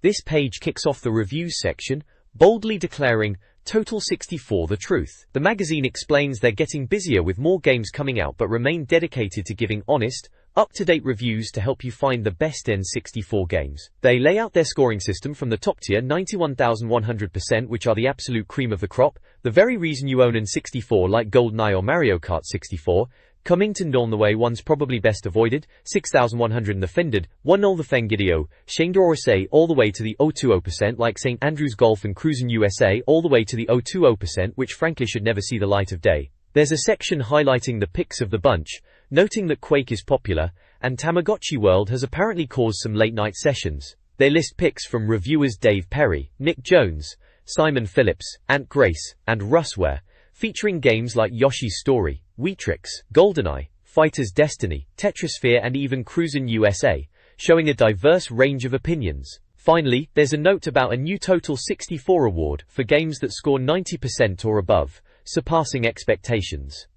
Speaker 1: This page kicks off the reviews section, boldly declaring, Total 64 the truth. The magazine explains they're getting busier with more games coming out but remain dedicated to giving honest, up-to-date reviews to help you find the best N64 games. They lay out their scoring system from the top tier 91,100%, which are the absolute cream of the crop, the very reason you own N64 like GoldenEye or Mario Kart 64, coming to Norn the way one's probably best avoided, 6,100 offended, 1-0 the Fengidio, Shandorose all the way to the 020% like St. Andrews Golf and Cruisin' USA all the way to the 020% which frankly should never see the light of day. There's a section highlighting the picks of the bunch, noting that Quake is popular, and Tamagotchi World has apparently caused some late-night sessions. They list picks from reviewers Dave Perry, Nick Jones, Simon Phillips, Ant Grace, and Russ Ware, featuring games like Yoshi's Story, Weetrix, GoldenEye, Fighter's Destiny, Tetrisphere and even Cruisin' USA, showing a diverse range of opinions. Finally, there's a note about a new Total 64 award for games that score 90% or above, surpassing expectations.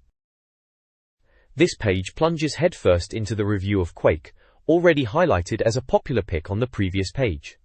Speaker 1: This page plunges headfirst into the review of Quake, already highlighted as a popular pick on the previous page.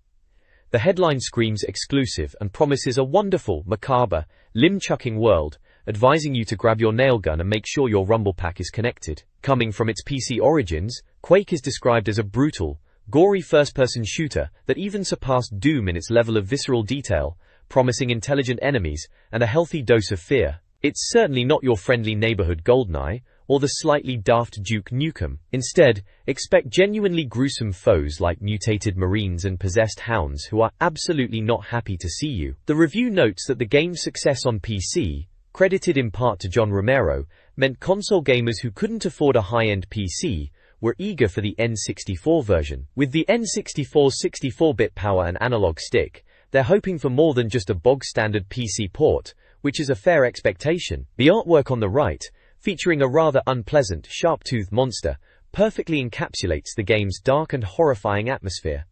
Speaker 1: The headline screams exclusive and promises a wonderful, macabre, limb-chucking world, advising you to grab your nail gun and make sure your rumble pack is connected. Coming from its PC origins, Quake is described as a brutal, gory first-person shooter that even surpassed Doom in its level of visceral detail, promising intelligent enemies and a healthy dose of fear. It's certainly not your friendly neighborhood GoldenEye, or the slightly daft Duke Nukem. Instead, expect genuinely gruesome foes like mutated marines and possessed hounds who are absolutely not happy to see you. The review notes that the game's success on PC, credited in part to John Romero, meant console gamers who couldn't afford a high-end PC were eager for the N64 version. With the N64's 64-bit power and analog stick, they're hoping for more than just a bog-standard PC port, which is a fair expectation. The artwork on the right, featuring a rather unpleasant, sharp-toothed monster, perfectly encapsulates the game's dark and horrifying atmosphere.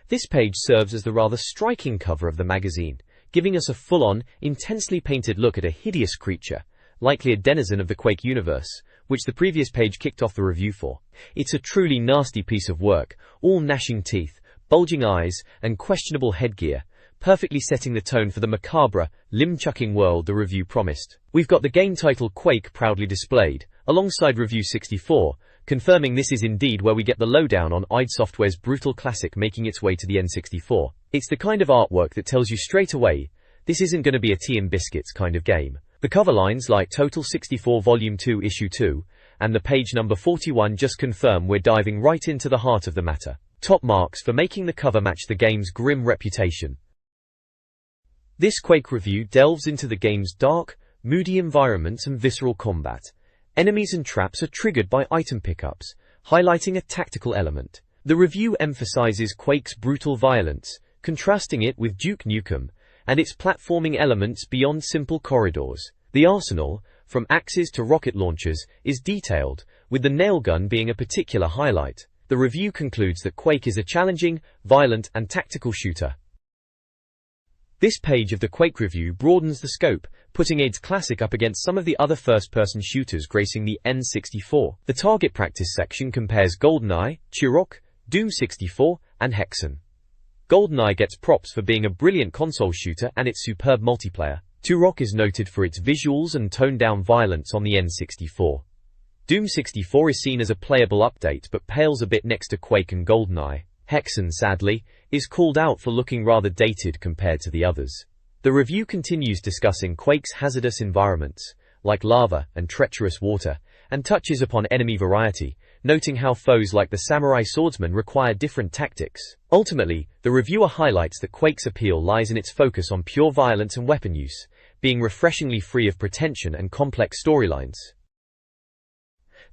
Speaker 1: This page serves as the rather striking cover of the magazine, giving us a full-on, intensely painted look at a hideous creature, likely a denizen of the Quake universe, which the previous page kicked off the review for. It's a truly nasty piece of work, all gnashing teeth, bulging eyes, and questionable headgear, perfectly setting the tone for the macabre, limb-chucking world the review promised. We've got the game title Quake proudly displayed, alongside Review 64, confirming this is indeed where we get the lowdown on id Software's brutal classic making its way to the N64. It's the kind of artwork that tells you straight away, this isn't going to be a tea and biscuits kind of game. The cover lines like Total 64 Volume 2 Issue 2, and the page number 41 just confirm we're diving right into the heart of the matter. Top marks for making the cover match the game's grim reputation. This Quake review delves into the game's dark, moody environments and visceral combat. Enemies and traps are triggered by item pickups, highlighting a tactical element. The review emphasizes Quake's brutal violence, contrasting it with Duke Nukem, and its platforming elements beyond simple corridors. The arsenal, from axes to rocket launchers, is detailed, with the nail gun being a particular highlight. The review concludes that Quake is a challenging, violent, and tactical shooter. This page of the Quake review broadens the scope, putting id Classic up against some of the other first-person shooters gracing the N64. The target practice section compares GoldenEye, Turok, Doom 64, and Hexen. GoldenEye gets props for being a brilliant console shooter and its superb multiplayer. Turok is noted for its visuals and toned-down violence on the N64. Doom 64 is seen as a playable update but pales a bit next to Quake and GoldenEye. Hexen, sadly, is called out for looking rather dated compared to the others. The review continues discussing Quake's hazardous environments, like lava and treacherous water, and touches upon enemy variety, noting how foes like the samurai swordsman require different tactics. Ultimately, the reviewer highlights that Quake's appeal lies in its focus on pure violence and weapon use, being refreshingly free of pretension and complex storylines.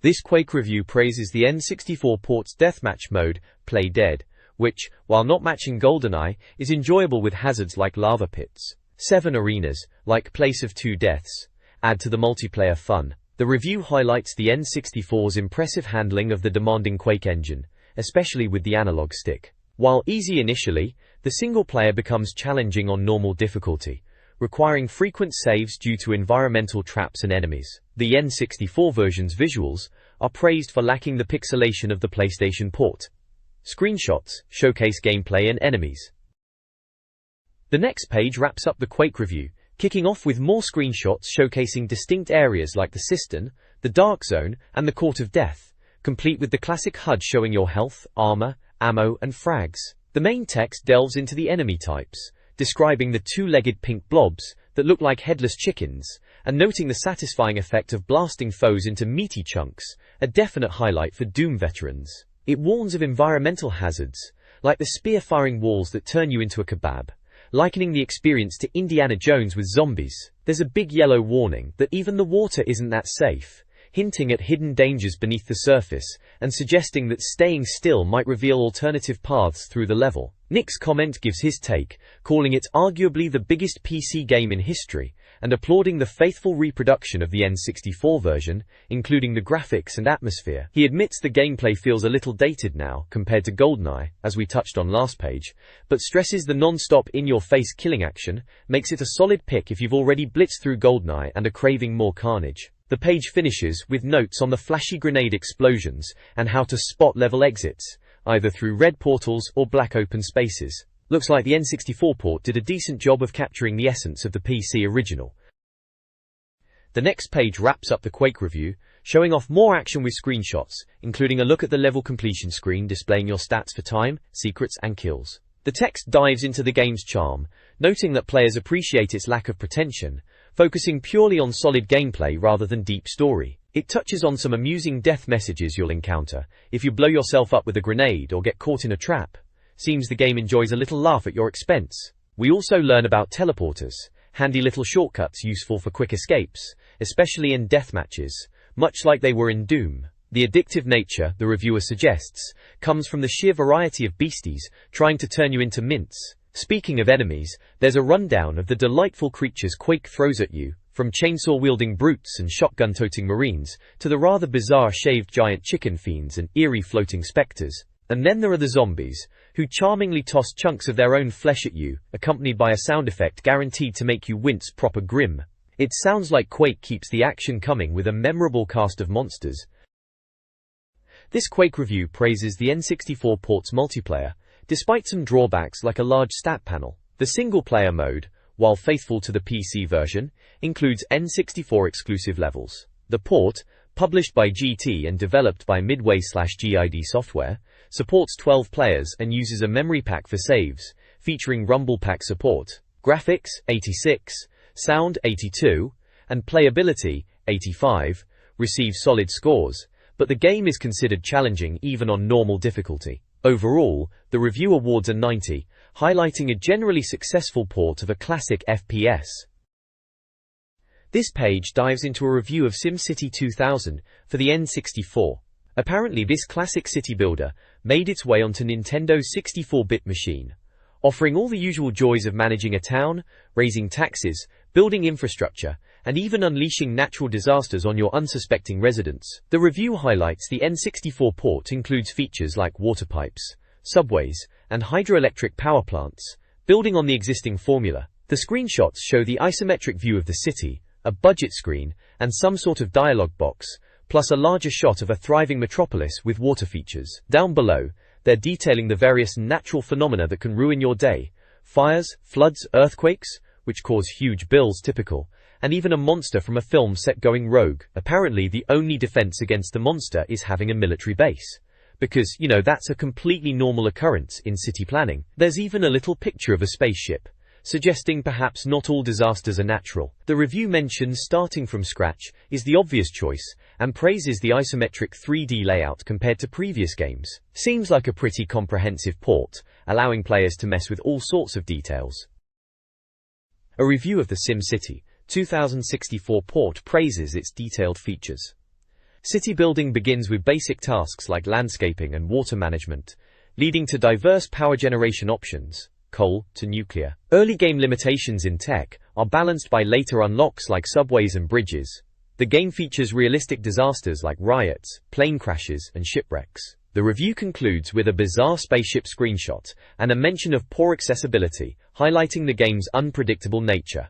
Speaker 1: This Quake review praises the N64 port's deathmatch mode, Play Dead, which, while not matching GoldenEye, is enjoyable with hazards like lava pits. 7 arenas, like Place of Two Deaths, add to the multiplayer fun. The review highlights the N64's impressive handling of the demanding Quake engine, especially with the analog stick. While easy initially, the single player becomes challenging on normal difficulty, requiring frequent saves due to environmental traps and enemies. The N64 version's visuals are praised for lacking the pixelation of the PlayStation port. Screenshots showcase gameplay and enemies. The next page wraps up the Quake review, kicking off with more screenshots showcasing distinct areas like the Cistern, the Dark Zone, and the Court of Death, complete with the classic HUD showing your health, armor, ammo, and frags. The main text delves into the enemy types, describing the two-legged pink blobs that look like headless chickens, and noting the satisfying effect of blasting foes into meaty chunks, a definite highlight for Doom veterans. It warns of environmental hazards, like the spear-firing walls that turn you into a kebab, likening the experience to Indiana Jones with zombies. There's a big yellow warning that even the water isn't that safe, hinting at hidden dangers beneath the surface, and suggesting that staying still might reveal alternative paths through the level. Nick's comment gives his take, calling it arguably the biggest PC game in history, and applauding the faithful reproduction of the N64 version, including the graphics and atmosphere. He admits the gameplay feels a little dated now, compared to GoldenEye, as we touched on last page, but stresses the non-stop in-your-face killing action makes it a solid pick if you've already blitzed through GoldenEye and are craving more carnage. The page finishes with notes on the flashy grenade explosions and how to spot level exits, either through red portals or black open spaces. Looks like the N64 port did a decent job of capturing the essence of the PC original. The next page wraps up the Quake review, showing off more action with screenshots, including a look at the level completion screen displaying your stats for time, secrets, and kills. The text dives into the game's charm, noting that players appreciate its lack of pretension, focusing purely on solid gameplay rather than deep story. It touches on some amusing death messages you'll encounter if you blow yourself up with a grenade or get caught in a trap. Seems the game enjoys a little laugh at your expense. We also learn about teleporters, handy little shortcuts useful for quick escapes, especially in deathmatches, much like they were in Doom. The addictive nature, the reviewer suggests, comes from the sheer variety of beasties trying to turn you into mince. Speaking of enemies, there's a rundown of the delightful creatures Quake throws at you, from chainsaw-wielding brutes and shotgun-toting marines, to the rather bizarre shaved giant chicken fiends and eerie floating specters. And then there are the zombies, who charmingly toss chunks of their own flesh at you, accompanied by a sound effect guaranteed to make you wince proper grim. It sounds like Quake keeps the action coming with a memorable cast of monsters. This Quake review praises the N64 port's multiplayer, despite some drawbacks like a large stat panel. The single-player mode, while faithful to the PC version, includes N64 exclusive levels. The port, published by GT and developed by Midway/GID Software, supports 12 players and uses a memory pack for saves, featuring Rumble Pack support. Graphics, 86, sound, 82, and playability, 85, receive solid scores, but the game is considered challenging even on normal difficulty. Overall, the review awards a 90, highlighting a generally successful port of a classic FPS. This page dives into a review of SimCity 2000 for the N64. Apparently this classic city builder made its way onto Nintendo's 64-bit machine, offering all the usual joys of managing a town, raising taxes, building infrastructure, and even unleashing natural disasters on your unsuspecting residents. The review highlights the N64 port includes features like water pipes, subways, and hydroelectric power plants, building on the existing formula. The screenshots show the isometric view of the city, a budget screen, and some sort of dialogue box, plus a larger shot of a thriving metropolis with water features. Down below, they're detailing the various natural phenomena that can ruin your day. Fires, floods, earthquakes, which cause huge bills typical, and even a monster from a film set going rogue. Apparently the only defense against the monster is having a military base. Because, that's a completely normal occurrence in city planning. There's even a little picture of a spaceship, suggesting perhaps not all disasters are natural. The review mentions starting from scratch is the obvious choice, and praises the isometric 3D layout compared to previous games. Seems like a pretty comprehensive port, allowing players to mess with all sorts of details. A review of the SimCity 2064 port praises its detailed features. City building begins with basic tasks like landscaping and water management, leading to diverse power generation options, coal to nuclear. Early game limitations in tech are balanced by later unlocks like subways and bridges. The game features realistic disasters like riots, plane crashes, and shipwrecks. The review concludes with a bizarre spaceship screenshot and a mention of poor accessibility, highlighting the game's unpredictable nature.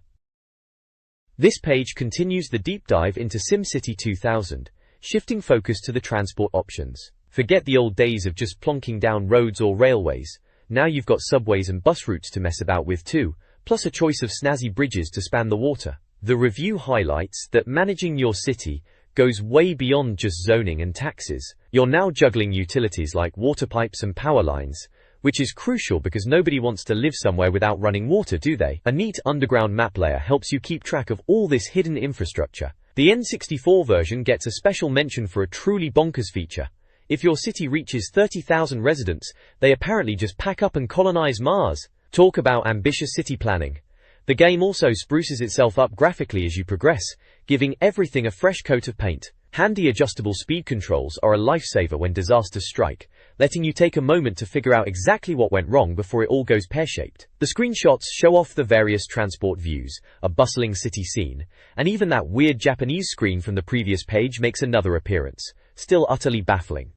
Speaker 1: This page continues the deep dive into SimCity 2000, shifting focus to the transport options. Forget the old days of just plonking down roads or railways. Now you've got subways and bus routes to mess about with too, plus a choice of snazzy bridges to span the water. The review highlights that managing your city goes way beyond just zoning and taxes. You're now juggling utilities like water pipes and power lines, which is crucial because nobody wants to live somewhere without running water, do they? A neat underground map layer helps you keep track of all this hidden infrastructure. The N64 version gets a special mention for a truly bonkers feature. If your city reaches 30,000 residents, they apparently just pack up and colonize Mars. Talk about ambitious city planning. The game also spruces itself up graphically as you progress, giving everything a fresh coat of paint. Handy adjustable speed controls are a lifesaver when disasters strike, letting you take a moment to figure out exactly what went wrong before it all goes pear-shaped. The screenshots show off the various transport views, a bustling city scene, and even that weird Japanese screen from the previous page makes another appearance, still utterly baffling.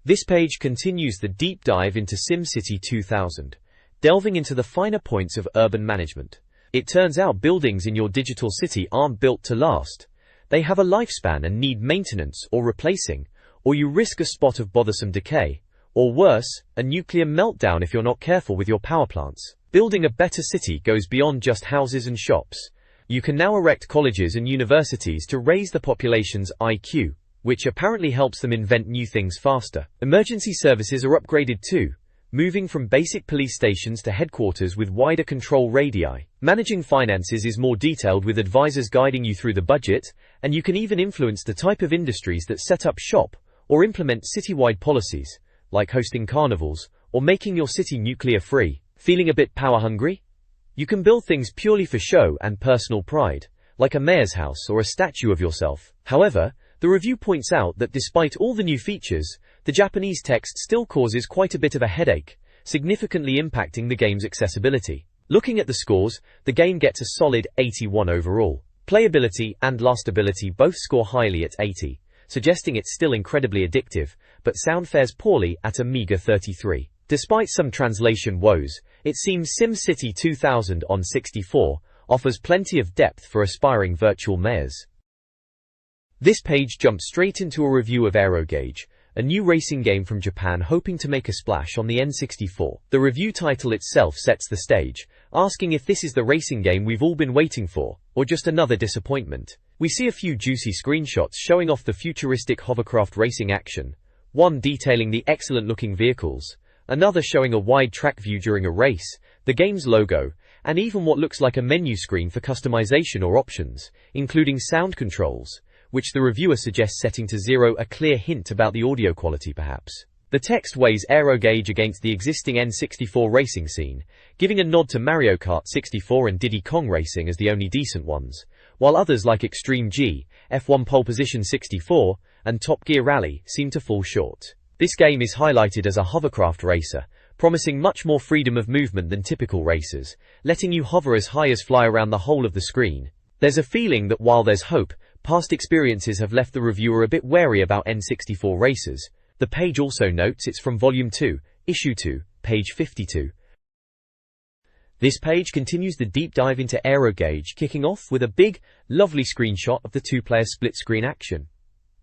Speaker 1: This page continues the deep dive into SimCity 2000, delving into the finer points of urban management. It turns out buildings in your digital city aren't built to last. They have a lifespan and need maintenance or replacing, or you risk a spot of bothersome decay, or worse, a nuclear meltdown if you're not careful with your power plants. Building a better city goes beyond just houses and shops. You can now erect colleges and universities to raise the population's IQ, which apparently helps them invent new things faster. Emergency services are upgraded too, moving from basic police stations to headquarters with wider control radii. Managing finances is more detailed with advisors guiding you through the budget, and you can even influence the type of industries that set up shop or implement citywide policies, like hosting carnivals or making your city nuclear-free. Feeling a bit power-hungry? You can build things purely for show and personal pride, like a mayor's house or a statue of yourself. However, the review points out that despite all the new features, the Japanese text still causes quite a bit of a headache, significantly impacting the game's accessibility. Looking at the scores, the game gets a solid 81 overall. Playability and lastability both score highly at 80, suggesting it's still incredibly addictive, but sound fares poorly at a meager 33. Despite some translation woes, it seems SimCity 2000 on 64 offers plenty of depth for aspiring virtual mayors. This page jumps straight into a review of Aerogauge, a new racing game from Japan hoping to make a splash on the N64. The review title itself sets the stage, asking if this is the racing game we've all been waiting for, or just another disappointment. We see a few juicy screenshots showing off the futuristic hovercraft racing action, one detailing the excellent-looking vehicles, another showing a wide track view during a race, the game's logo, and even what looks like a menu screen for customization or options, including sound controls, which the reviewer suggests setting to 0, a clear hint about the audio quality perhaps. The text weighs Aerogauge against the existing N64 racing scene, giving a nod to Mario Kart 64 and Diddy Kong Racing as the only decent ones, while others like Extreme G, F1 Pole Position 64, and Top Gear Rally seem to fall short. This game is highlighted as a hovercraft racer, promising much more freedom of movement than typical racers, letting you hover as high as fly around the whole of the screen. There's a feeling that while there's hope, past experiences have left the reviewer a bit wary about N64 racers. The page also notes it's from Volume 2, Issue 2, page 52. This page continues the deep dive into Aerogauge, kicking off with a big, lovely screenshot of the two-player split-screen action.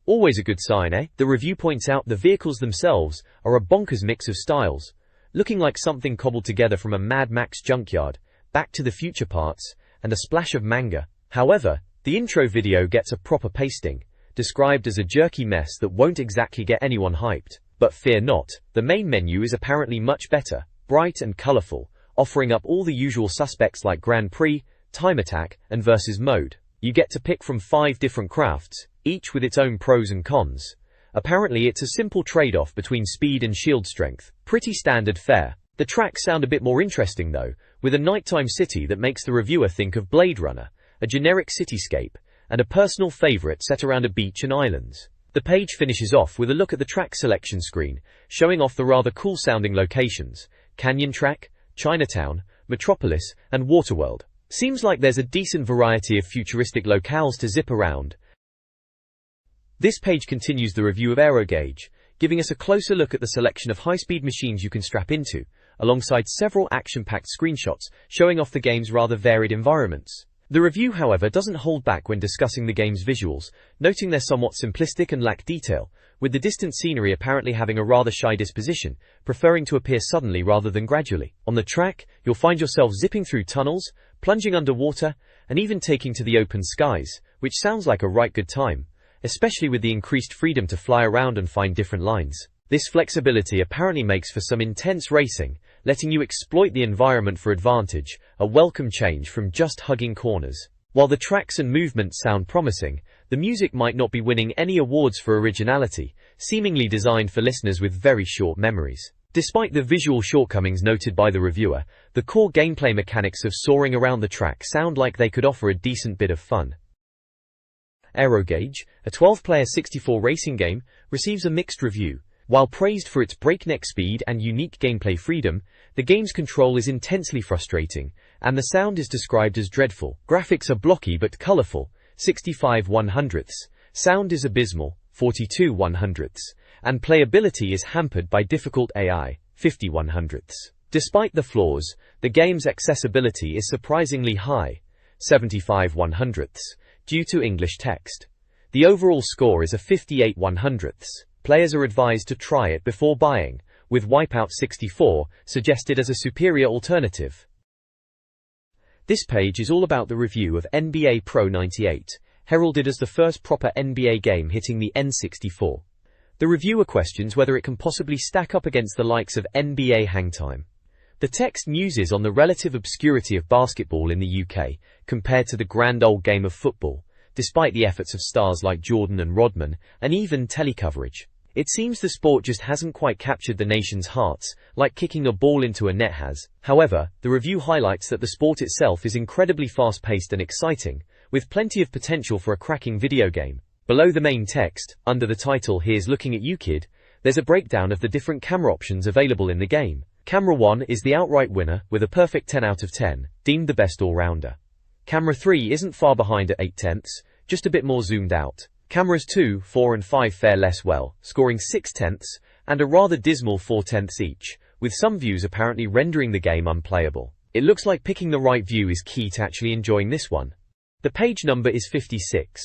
Speaker 1: Always a good sign, eh? The review points out the vehicles themselves are a bonkers mix of styles, looking like something cobbled together from a Mad Max junkyard, Back to the Future parts, and a splash of manga. However, the intro video gets a proper pasting, described as a jerky mess that won't exactly get anyone hyped. But fear not, the main menu is apparently much better, bright and colorful, offering up all the usual suspects like Grand Prix, Time Attack, and Versus mode. You get to pick from 5 different crafts, each with its own pros and cons. Apparently it's a simple trade-off between speed and shield strength. Pretty standard fare. The tracks sound a bit more interesting though, with a nighttime city that makes the reviewer think of Blade Runner, a generic cityscape, and a personal favorite set around a beach and islands. The page finishes off with a look at the track selection screen, showing off the rather cool sounding locations: Canyon Track, Chinatown, Metropolis, and Waterworld. Seems like there's a decent variety of futuristic locales to zip around. This page continues the review of Aerogauge, giving us a closer look at the selection of high-speed machines you can strap into, alongside several action-packed screenshots showing off the game's rather varied environments. The review, however, doesn't hold back when discussing the game's visuals, noting they're somewhat simplistic and lack detail, with the distant scenery apparently having a rather shy disposition, preferring to appear suddenly rather than gradually. On the track, you'll find yourself zipping through tunnels, plunging underwater, and even taking to the open skies, which sounds like a right good time, especially with the increased freedom to fly around and find different lines. This flexibility apparently makes for some intense racing, letting you exploit the environment for advantage, a welcome change from just hugging corners. While the tracks and movements sound promising, the music might not be winning any awards for originality, seemingly designed for listeners with very short memories. Despite the visual shortcomings noted by the reviewer, the core gameplay mechanics of soaring around the track sound like they could offer a decent bit of fun. Aerogauge, a 12-player 64 racing game, receives a mixed review. While praised for its breakneck speed and unique gameplay freedom, the game's control is intensely frustrating, and the sound is described as dreadful. Graphics are blocky but colorful, 65/100ths, sound is abysmal, 42/100ths, and playability is hampered by difficult AI, 50/100ths. Despite the flaws, the game's accessibility is surprisingly high, 75/100ths, due to English text. The overall score is a 58/100ths. Players are advised to try it before buying, with Wipeout 64 suggested as a superior alternative. This page is all about the review of NBA Pro 98, heralded as the first proper NBA game hitting the N64. The reviewer questions whether it can possibly stack up against the likes of NBA Hangtime. The text muses on the relative obscurity of basketball in the UK compared to the grand old game of football, despite the efforts of stars like Jordan and Rodman, and even telecoverage. It seems the sport just hasn't quite captured the nation's hearts, like kicking a ball into a net has. However, the review highlights that the sport itself is incredibly fast-paced and exciting, with plenty of potential for a cracking video game. Below the main text, under the title "Here's Looking at You Kid," there's a breakdown of the different camera options available in the game. Camera 1 is the outright winner, with a perfect 10 out of 10, deemed the best all-rounder. Camera 3 isn't far behind at 8/10, just a bit more zoomed out. Cameras 2, 4 and 5 fare less well, scoring 6/10, and a rather dismal 4/10 each, with some views apparently rendering the game unplayable. It looks like picking the right view is key to actually enjoying this one. The page number is 56.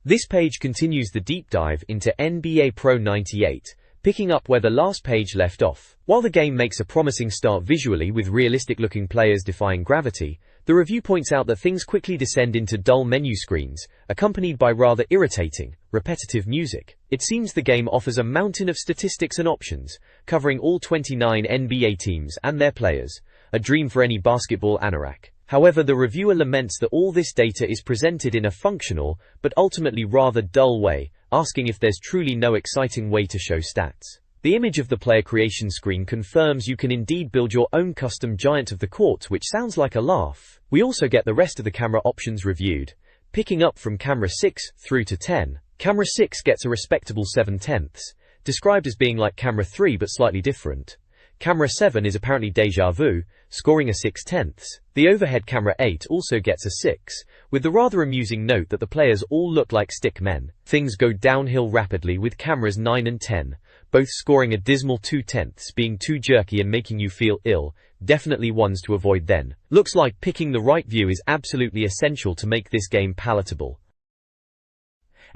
Speaker 1: This page continues the deep dive into NBA Pro 98, picking up where the last page left off. While the game makes a promising start visually with realistic-looking players defying gravity, the review points out that things quickly descend into dull menu screens, accompanied by rather irritating, repetitive music. It seems the game offers a mountain of statistics and options, covering all 29 NBA teams and their players, a dream for any basketball anorak. However, the reviewer laments that all this data is presented in a functional, but ultimately rather dull way, asking if there's truly no exciting way to show stats. The image of the player creation screen confirms you can indeed build your own custom giant of the court, which sounds like a laugh. We also get the rest of the camera options reviewed, picking up from camera 6 through to 10. Camera 6 gets a respectable 7/10, described as being like camera 3 but slightly different. Camera 7 is apparently deja vu, scoring a 6/10. The overhead camera 8 also gets a 6, with the rather amusing note that the players all look like stick men. Things go downhill rapidly with cameras 9 and 10, both scoring a dismal 2/10, being too jerky and making you feel ill, definitely ones to avoid then. Looks like picking the right view is absolutely essential to make this game palatable.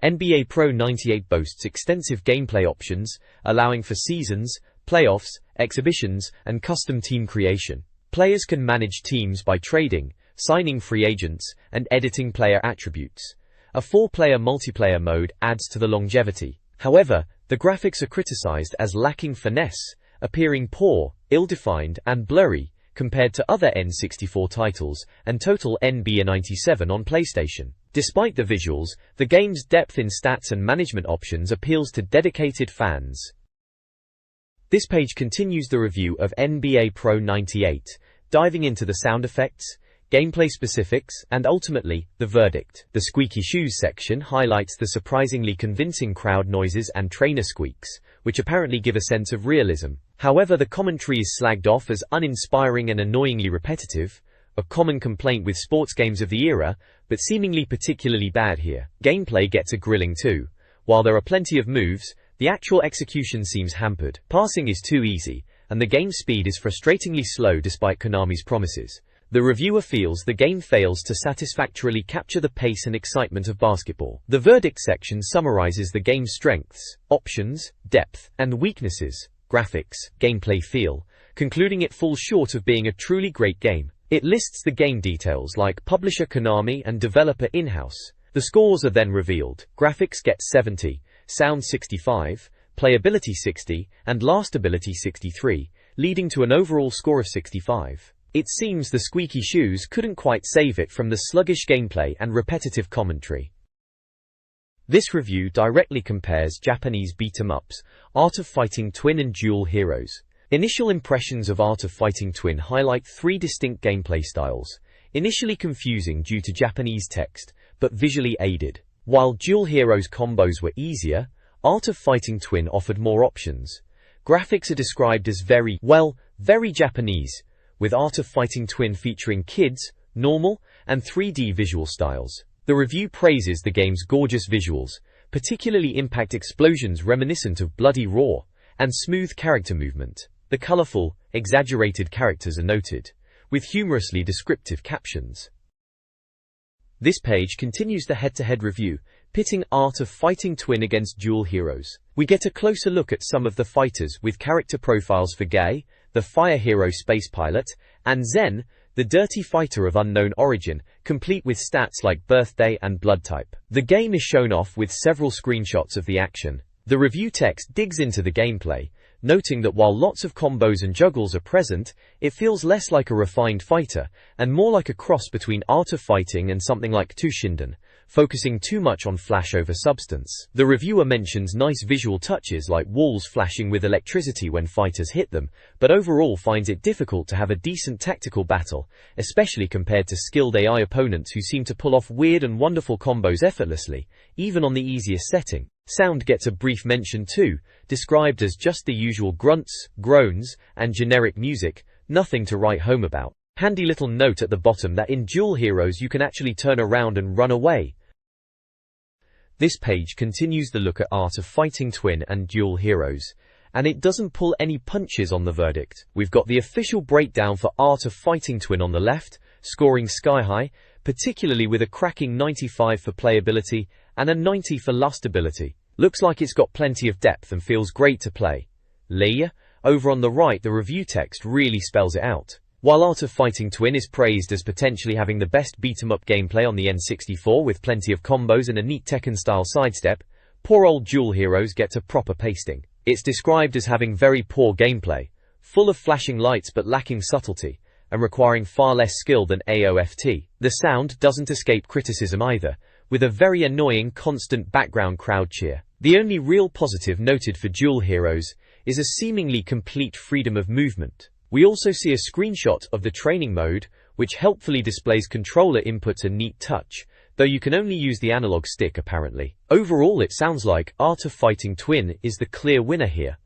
Speaker 1: NBA Pro 98 boasts extensive gameplay options, allowing for seasons, playoffs, exhibitions, and custom team creation. Players can manage teams by trading, signing free agents, and editing player attributes. A 4-player multiplayer mode adds to the longevity. However, the graphics are criticized as lacking finesse, appearing poor, ill-defined, and blurry, compared to other N64 titles, and total NBA 97 on PlayStation. Despite the visuals, the game's depth in stats and management options appeals to dedicated fans. This page continues the review of NBA Pro 98, diving into the sound effects, gameplay specifics, and ultimately, the verdict. The squeaky shoes section highlights the surprisingly convincing crowd noises and trainer squeaks, which apparently give a sense of realism. However, the commentary is slagged off as uninspiring and annoyingly repetitive, a common complaint with sports games of the era, but seemingly particularly bad here. Gameplay gets a grilling too. While there are plenty of moves, the actual execution seems hampered. Passing is too easy, and the game speed is frustratingly slow despite Konami's promises. The reviewer feels the game fails to satisfactorily capture the pace and excitement of basketball. The verdict section summarizes the game's strengths, options, depth, and weaknesses, graphics, gameplay feel, concluding it falls short of being a truly great game. It lists the game details like publisher Konami and developer in-house. The scores are then revealed. Graphics get 70, sound 65, playability 60, and lastability 63, leading to an overall score of 65. It seems the squeaky shoes couldn't quite save it from the sluggish gameplay and repetitive commentary. This review directly compares Japanese beat-em-ups, Art of Fighting Twin and Dual Heroes. Initial impressions of Art of Fighting Twin highlight 3 distinct gameplay styles, initially confusing due to Japanese text, but visually aided. While Dual Heroes combos were easier, Art of Fighting Twin offered more options. Graphics are described as very Japanese, with Art of Fighting Twin featuring kids, normal, and 3D visual styles. The review praises the game's gorgeous visuals, particularly impact explosions reminiscent of Bloody Roar, and smooth character movement. The colorful, exaggerated characters are noted, with humorously descriptive captions. This page continues the head-to-head review, pitting Art of Fighting Twin against Dual Heroes. We get a closer look at some of the fighters with character profiles for Gai, the fire hero space pilot, and Zen, the dirty fighter of unknown origin, complete with stats like birthday and blood type. The game is shown off with several screenshots of the action. The review text digs into the gameplay, noting that while lots of combos and juggles are present, it feels less like a refined fighter, and more like a cross between Art of Fighting and something like Tushinden, focusing too much on flash over substance. The reviewer mentions nice visual touches like walls flashing with electricity when fighters hit them, but overall finds it difficult to have a decent tactical battle, especially compared to skilled AI opponents who seem to pull off weird and wonderful combos effortlessly, even on the easiest setting. Sound gets a brief mention too, described as just the usual grunts, groans, and generic music, nothing to write home about. Handy little note at the bottom that in Dual Heroes you can actually turn around and run away. This page continues the look at Art of Fighting Twin and Dual Heroes, and it doesn't pull any punches on the verdict. We've got the official breakdown for Art of Fighting Twin on the left, scoring sky high, particularly with a cracking 95 for playability and a 90 for lastability. Looks like it's got plenty of depth and feels great to play. Lee, over on the right, the review text really spells it out. While Art of Fighting Twin is praised as potentially having the best beat-em-up gameplay on the N64 with plenty of combos and a neat Tekken-style sidestep, poor old Dual Heroes gets a proper pasting. It's described as having very poor gameplay, full of flashing lights but lacking subtlety, and requiring far less skill than AOFT. The sound doesn't escape criticism either, with a very annoying constant background crowd cheer. The only real positive noted for Dual Heroes is a seemingly complete freedom of movement. We also see a screenshot of the training mode, which helpfully displays controller inputs and neat touch, though you can only use the analog stick apparently. Overall, it sounds like Art of Fighting Twin is the clear winner here.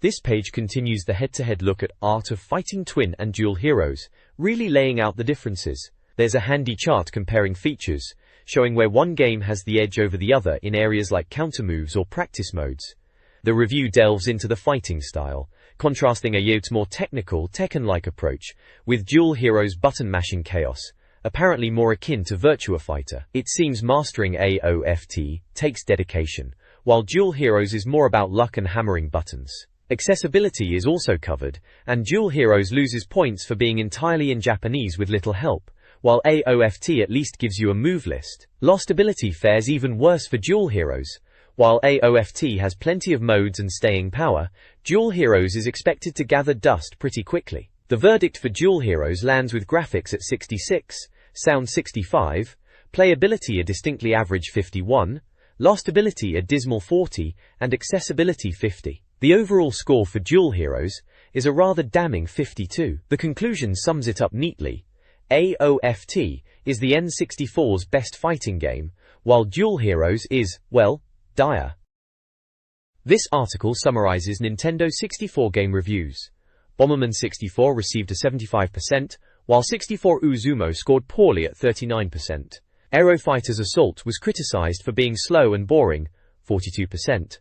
Speaker 1: This page continues the head-to-head look at Art of Fighting Twin and Dual Heroes, really laying out the differences. There's a handy chart comparing features, showing where one game has the edge over the other in areas like counter moves or practice modes. The review delves into the fighting style, contrasting Ayot's more technical, Tekken-like approach with Dual Heroes' button-mashing chaos, apparently more akin to Virtua Fighter. It seems mastering AOFT takes dedication, while Dual Heroes is more about luck and hammering buttons. Accessibility is also covered, and Dual Heroes loses points for being entirely in Japanese with little help, while AOFT at least gives you a move list. Lost ability fares even worse for Dual Heroes. While AOFT has plenty of modes and staying power, Dual Heroes is expected to gather dust pretty quickly. The verdict for Dual Heroes lands with graphics at 66, sound 65, playability a distinctly average 51, lost ability a dismal 40, and accessibility 50. The overall score for Dual Heroes is a rather damning 52. The conclusion sums it up neatly. AOFT is the N64's best fighting game, while Dual Heroes is, well, dire. This article summarizes Nintendo 64 game reviews. Bomberman 64 received a 75%, while 64 Uzumo scored poorly at 39%. Aerofighter's Assault was criticized for being slow and boring, 42%.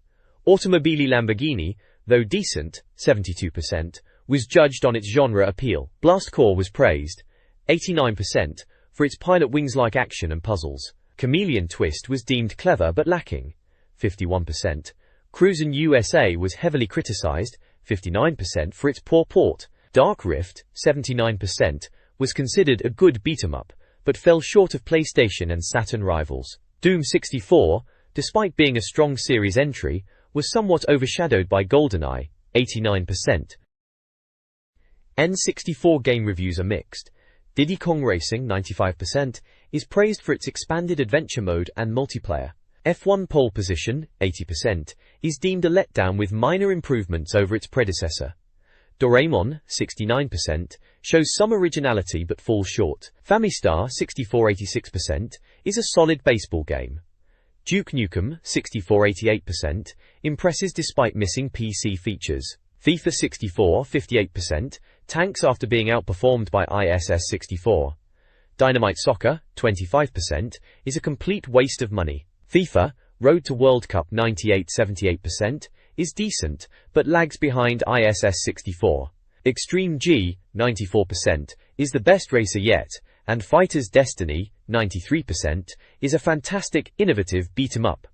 Speaker 1: Automobili Lamborghini, though decent, 72%, was judged on its genre appeal. Blast Corps was praised, 89%, for its pilot wings-like action and puzzles. Chameleon Twist was deemed clever but lacking, 51%. Cruisin' USA was heavily criticized, 59%, for its poor port. Dark Rift, 79%, was considered a good beat-em-up, but fell short of PlayStation and Saturn rivals. Doom 64, despite being a strong series entry, was somewhat overshadowed by GoldenEye, 89%. N64 game reviews are mixed. Diddy Kong Racing, 95%, is praised for its expanded adventure mode and multiplayer. F1 Pole Position, 80%, is deemed a letdown with minor improvements over its predecessor. Doraemon, 69%, shows some originality but falls short. Famistar, 64-86%, is a solid baseball game. Duke Nukem, 64-88%, impresses despite missing PC features. FIFA 64, 58%, tanks after being outperformed by ISS 64. Dynamite Soccer, 25%, is a complete waste of money. FIFA, Road to World Cup 98-78%, is decent, but lags behind ISS 64. Extreme G, 94%, is the best racer yet, and Fighter's Destiny, 93%, is a fantastic, innovative beat-em-up.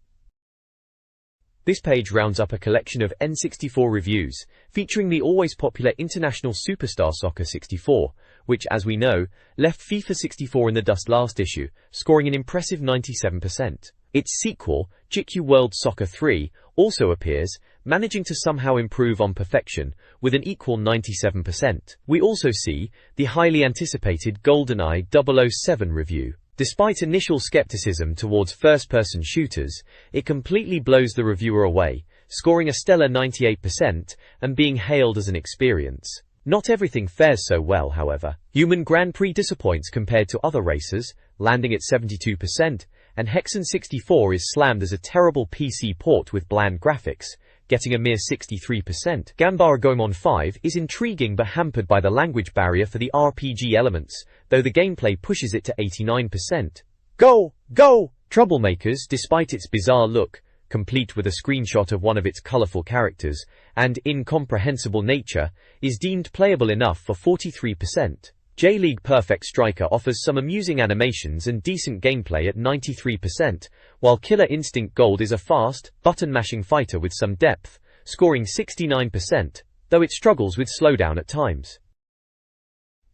Speaker 1: This page rounds up a collection of N64 reviews, featuring the always popular International Superstar Soccer 64, which, as we know, left FIFA 64 in the dust last issue, scoring an impressive 97%. Its sequel, GQ World Soccer 3, also appears, managing to somehow improve on perfection, with an equal 97%. We also see the highly anticipated GoldenEye 007 review. Despite initial skepticism towards first-person shooters, it completely blows the reviewer away, scoring a stellar 98% and being hailed as an experience. Not everything fares so well, however. Human Grand Prix disappoints compared to other races, landing at 72%, and Hexen 64 is slammed as a terrible PC port with bland graphics, getting a mere 63%. Gambara Goemon 5 is intriguing but hampered by the language barrier for the RPG elements, though the gameplay pushes it to 89%. Go! Go! Troublemakers, despite its bizarre look, complete with a screenshot of one of its colorful characters, and incomprehensible nature, is deemed playable enough for 43%. J-League Perfect Striker offers some amusing animations and decent gameplay at 93%, while Killer Instinct Gold is a fast, button-mashing fighter with some depth, scoring 69%, though it struggles with slowdown at times.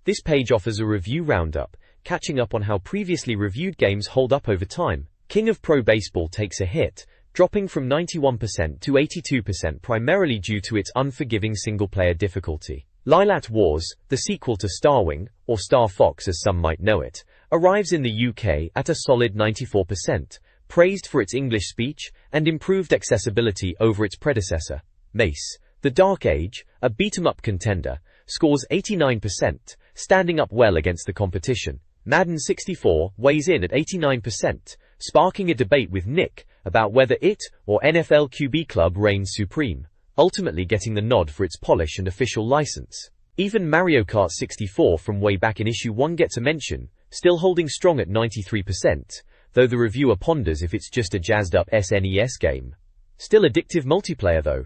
Speaker 1: This page offers a review roundup, catching up on how previously reviewed games hold up over time. King of Pro Baseball takes a hit, dropping from 91% to 82% primarily due to its unforgiving single-player difficulty. Lylat Wars, the sequel to Starwing, or Star Fox as some might know it, arrives in the UK at a solid 94%, praised for its English speech and improved accessibility over its predecessor. Mace, The Dark Age, a beat-em-up contender, scores 89%, standing up well against the competition. Madden 64 weighs in at 89%, sparking a debate with Nick about whether it or NFL QB Club reigns supreme, ultimately getting the nod for its polish and official license. Even Mario Kart 64 from way back in issue 1 gets a mention, still holding strong at 93%, though the reviewer ponders if it's just a jazzed-up SNES game. Still addictive multiplayer though.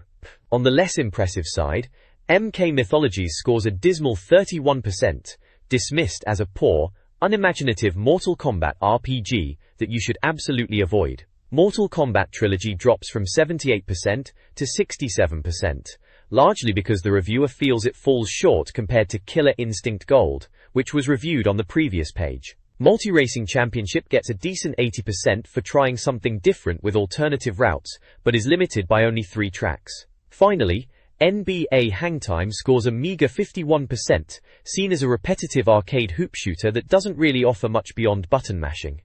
Speaker 1: On the less impressive side, MK Mythologies scores a dismal 31%, dismissed as a poor, unimaginative Mortal Kombat RPG that you should absolutely avoid. Mortal Kombat Trilogy drops from 78% to 67%, largely because the reviewer feels it falls short compared to Killer Instinct Gold, which was reviewed on the previous page. Multi-Racing Championship gets a decent 80% for trying something different with alternative routes, but is limited by only 3 tracks. Finally, NBA Hangtime scores a meager 51%, seen as a repetitive arcade hoop shooter that doesn't really offer much beyond button mashing.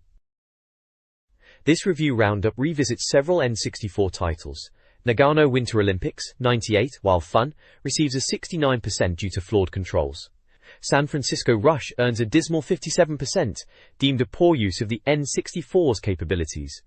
Speaker 1: This review roundup revisits several N64 titles. Nagano Winter Olympics, 98, while fun, receives a 69% due to flawed controls. San Francisco Rush earns a dismal 57%, deemed a poor use of the N64's capabilities.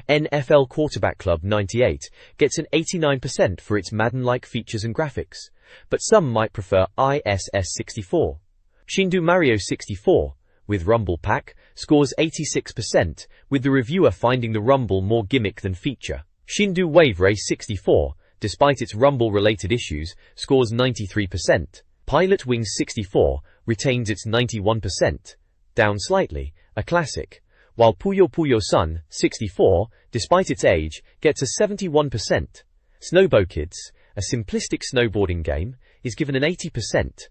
Speaker 1: NFL Quarterback Club 98 gets an 89% for its Madden-like features and graphics, but some might prefer ISS 64. Shindu Mario 64, with Rumble Pack, scores 86%, with the reviewer finding the Rumble more gimmick than feature. Shindu Wave Race 64, despite its Rumble-related issues, scores 93%. Pilot Wings 64 retains its 91%, down slightly, a classic, while Puyo Puyo Sun 64, despite its age, gets a 71%. Snowbow Kids, a simplistic snowboarding game, is given an 80%.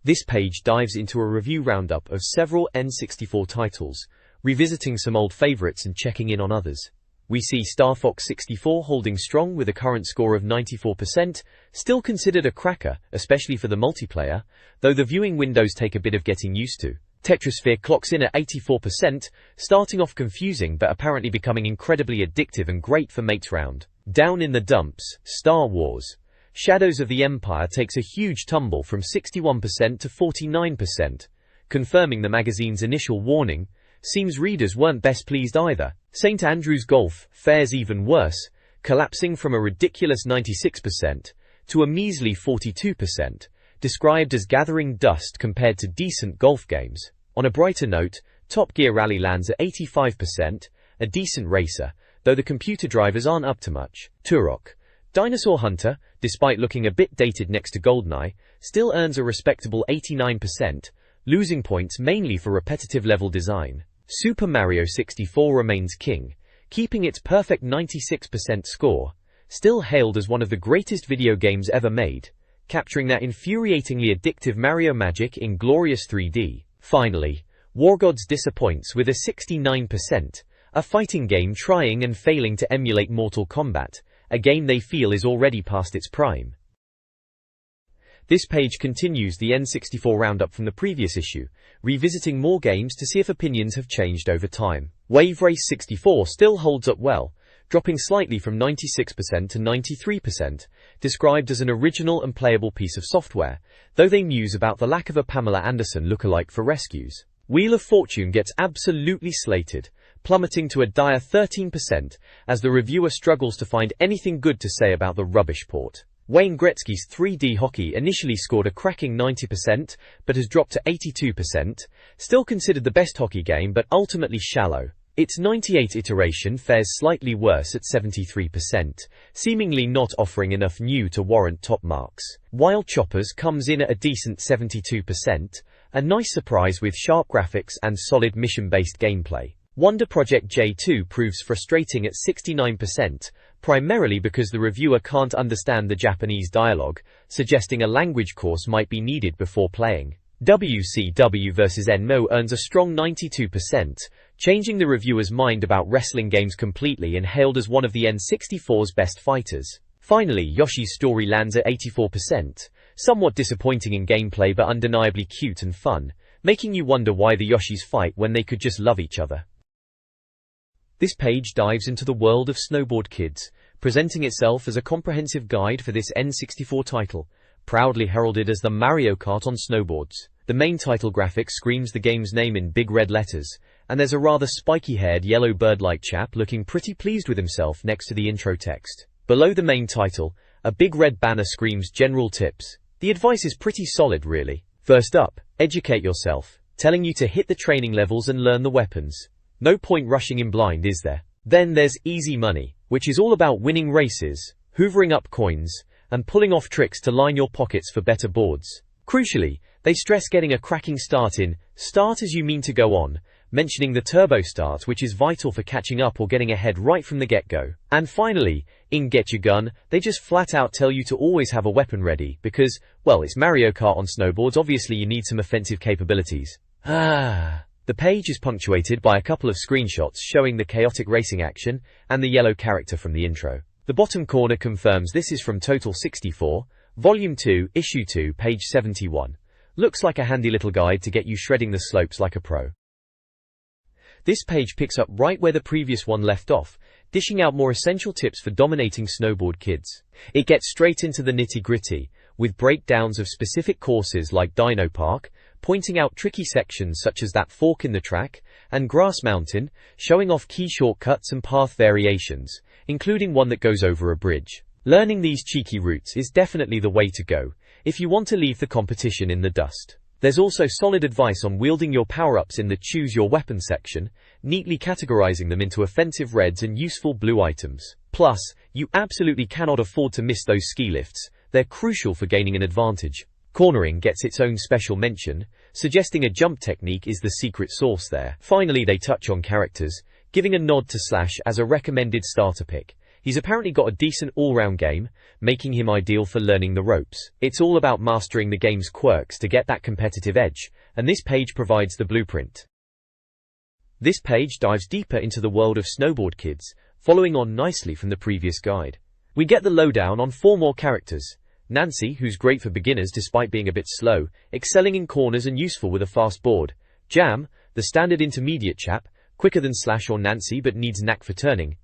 Speaker 1: This page dives into a review roundup of several N64 titles, revisiting some old favorites and checking in on others. We see Star Fox 64 holding strong with a current score of 94%, still considered a cracker, especially for the multiplayer, though the viewing windows take a bit of getting used to. Tetrisphere clocks in at 84%, starting off confusing but apparently becoming incredibly addictive and great for mates round. Down in the dumps, Star Wars Shadows of the Empire takes a huge tumble from 61% to 49%, confirming the magazine's initial warning. Seems readers weren't best pleased either. St. Andrew's Golf fares even worse, collapsing from a ridiculous 96% to a measly 42%, described as gathering dust compared to decent golf games. On a brighter note, Top Gear Rally lands at 85%, a decent racer, though the computer drivers aren't up to much. Turok Dinosaur Hunter, despite looking a bit dated next to GoldenEye, still earns a respectable 89%, losing points mainly for repetitive level design. Super Mario 64 remains king, keeping its perfect 96% score, still hailed as one of the greatest video games ever made, capturing that infuriatingly addictive Mario magic in glorious 3D. Finally, War Gods disappoints with a 69%, a fighting game trying and failing to emulate Mortal Kombat, a game they feel is already past its prime. This page continues the N64 roundup from the previous issue, revisiting more games to see if opinions have changed over time. Wave Race 64 still holds up well, dropping slightly from 96% to 93%, described as an original and playable piece of software, though they muse about the lack of a Pamela Anderson lookalike for rescues. Wheel of Fortune gets absolutely slated, plummeting to a dire 13%, as the reviewer struggles to find anything good to say about the rubbish port. Wayne Gretzky's 3D Hockey initially scored a cracking 90%, but has dropped to 82%, still considered the best hockey game but ultimately shallow. Its 98 iteration fares slightly worse at 73%, seemingly not offering enough new to warrant top marks. Wild Choppers comes in at a decent 72%, a nice surprise with sharp graphics and solid mission-based gameplay. Wonder Project J2 proves frustrating at 69%, primarily because the reviewer can't understand the Japanese dialogue, suggesting a language course might be needed before playing. WCW vs Enmo earns a strong 92%, changing the reviewer's mind about wrestling games completely and hailed as one of the N64's best fighters. Finally, Yoshi's Story lands at 84%, somewhat disappointing in gameplay but undeniably cute and fun, making you wonder why the Yoshis fight when they could just love each other. This page dives into the world of Snowboard Kids, presenting itself as a comprehensive guide for this N64 title, proudly heralded as the Mario Kart on snowboards. The main title graphic screams the game's name in big red letters, and there's a rather spiky-haired yellow bird-like chap looking pretty pleased with himself next to the intro text. Below the main title, a big red banner screams General Tips. The advice is pretty solid, really. First up, educate yourself, telling you to hit the training levels and learn the weapons. No point rushing in blind, is there? Then there's Easy Money, which is all about winning races, hoovering up coins, and pulling off tricks to line your pockets for better boards. Crucially, They stress getting a cracking start in Start As You Mean to Go On, mentioning the turbo start, which is vital for catching up or getting ahead right from the get-go. And finally, in Get Your Gun, they just flat out tell you to always have a weapon ready because, well, it's Mario Kart on snowboards, obviously you need some offensive capabilities. The page is punctuated by a couple of screenshots showing the chaotic racing action and the yellow character from the intro. The bottom corner confirms this is from Total 64, Volume 2, Issue 2, page 71. Looks like a handy little guide to get you shredding the slopes like a pro. This page picks up right where the previous one left off, dishing out more essential tips for dominating snowboard kids. It gets straight into the nitty-gritty, with breakdowns of specific courses like Dino Park, pointing out tricky sections such as that fork in the track, and Grass Mountain, showing off key shortcuts and path variations, including one that goes over a bridge. Learning these cheeky routes is definitely the way to go, if you want to leave the competition in the dust. There's also solid advice on wielding your power-ups in the Choose Your Weapon section, neatly categorizing them into offensive reds and useful blue items. Plus, you absolutely cannot afford to miss those ski lifts. They're crucial for gaining an advantage. Cornering gets its own special mention, suggesting a jump technique is the secret sauce there. Finally, they touch on characters, giving a nod to Slash as a recommended starter pick. He's apparently got a decent all-round game, making him ideal for learning the ropes. It's all about mastering the game's quirks to get that competitive edge, and this page provides the blueprint. This page dives deeper into the world of snowboard kids, following on nicely from the previous guide. We get the lowdown on 4 more characters. Nancy, who's great for beginners despite being a bit slow, excelling in corners and useful with a fast board. Jam, the standard intermediate chap, quicker than Slash or Nancy but needs knack for turning.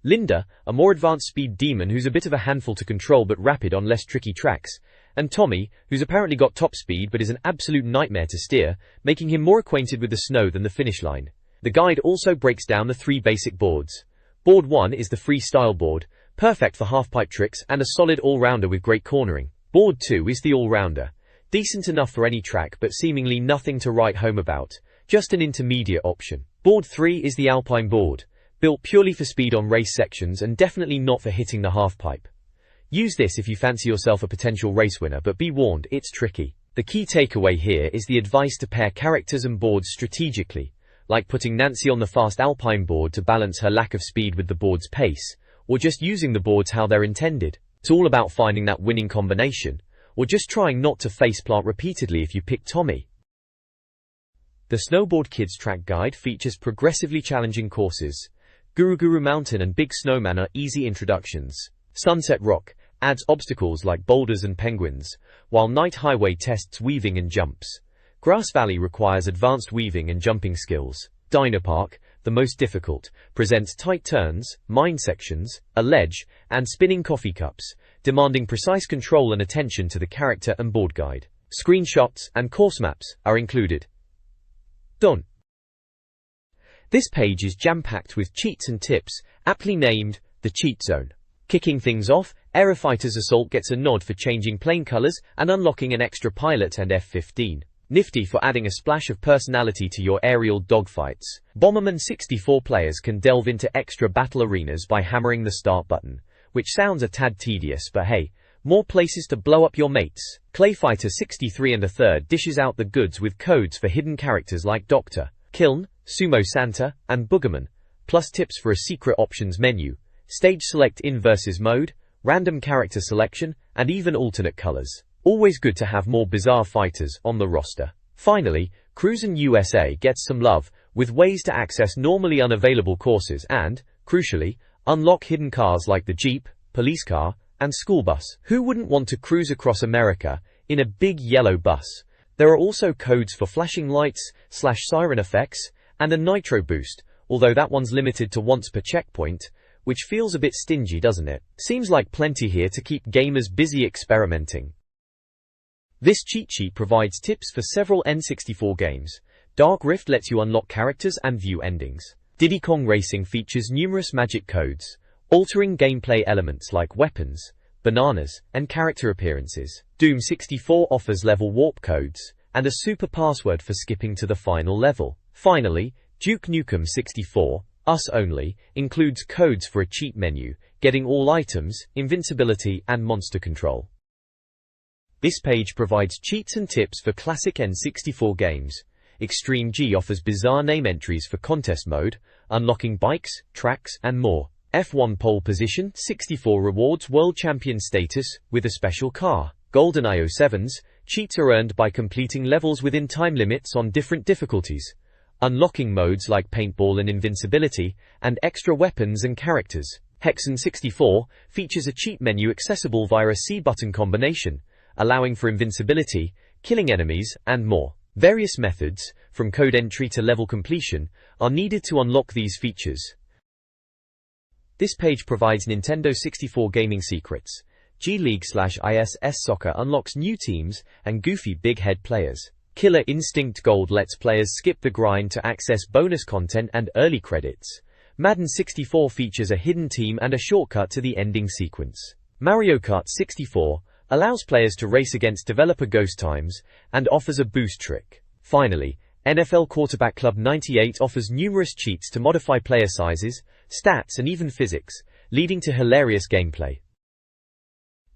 Speaker 1: Linda, a more advanced speed demon who's a bit of a handful to control but rapid on less tricky tracks. And Tommy, who's apparently got top speed but is an absolute nightmare to steer, making him more acquainted with the snow than the finish line. The guide also breaks down the 3 basic boards. Board 1 is the freestyle board, perfect for half-pipe tricks and a solid all-rounder with great cornering. Board 2 is the all-rounder, decent enough for any track but seemingly nothing to write home about, just an intermediate option. Board 3 is the alpine board, built purely for speed on race sections and definitely not for hitting the half-pipe. Use this if you fancy yourself a potential race winner, but be warned, it's tricky. The key takeaway here is the advice to pair characters and boards strategically, like putting Nancy on the fast alpine board to balance her lack of speed with the board's pace, or just using the boards how they're intended. It's all about finding that winning combination, or just trying not to faceplant repeatedly if you pick Tommy. The Snowboard Kids Track Guide features progressively challenging courses. Guru Mountain and Big Snowman are easy introductions. Sunset Rock adds obstacles like boulders and penguins, while Night Highway tests weaving and jumps. Grass Valley requires advanced weaving and jumping skills. Dino Park, the most difficult, presents tight turns, mine sections, a ledge, and spinning coffee cups, demanding precise control and attention to the character and board guide. Screenshots and course maps are included. Done. This page is jam-packed with cheats and tips, aptly named the Cheat Zone. Kicking things off, Aerofighter's Assault gets a nod for changing plane colors and unlocking an extra pilot and F-15. Nifty for adding a splash of personality to your aerial dogfights. Bomberman 64 players can delve into extra battle arenas by hammering the start button, which sounds a tad tedious, but hey, more places to blow up your mates. Clayfighter 63 and a third dishes out the goods with codes for hidden characters like Dr. Kiln, Sumo Santa, and Boogerman, plus tips for a secret options menu, stage select in versus mode, random character selection, and even alternate colors. Always good to have more bizarre fighters on the roster. Finally, Cruisin' USA gets some love, with ways to access normally unavailable courses and, crucially, unlock hidden cars like the Jeep, police car, and school bus. Who wouldn't want to cruise across America in a big yellow bus? There are also codes for flashing lights, /siren effects, and a nitro boost, although that one's limited to once per checkpoint, which feels a bit stingy, doesn't it? Seems like plenty here to keep gamers busy experimenting. This cheat sheet provides tips for several N64 games. Dark Rift lets you unlock characters and view endings. Diddy Kong Racing features numerous magic codes, altering gameplay elements like weapons, bananas, and character appearances. Doom 64 offers level warp codes, and a super password for skipping to the final level. Finally, Duke Nukem 64, Us Only, includes codes for a cheat menu, getting all items, invincibility, and monster control. This page provides cheats and tips for classic N64 games. Extreme G offers bizarre name entries for contest mode, unlocking bikes, tracks, and more. F1 pole position, 64 rewards world champion status, with a special car. GoldenEye 07's, cheats are earned by completing levels within time limits on different difficulties. Unlocking modes like paintball and invincibility, and extra weapons and characters. Hexen 64 features a cheat menu accessible via a C button combination, allowing for invincibility, killing enemies, and more. Various methods, from code entry to level completion, are needed to unlock these features. This page provides Nintendo 64 gaming secrets. G-League/ISS Soccer unlocks new teams and goofy big head players. Killer Instinct Gold lets players skip the grind to access bonus content and early credits. Madden 64 features a hidden team and a shortcut to the ending sequence. Mario Kart 64 allows players to race against developer ghost times and offers a boost trick. Finally, NFL Quarterback Club 98 offers numerous cheats to modify player sizes, stats, and even physics, leading to hilarious gameplay.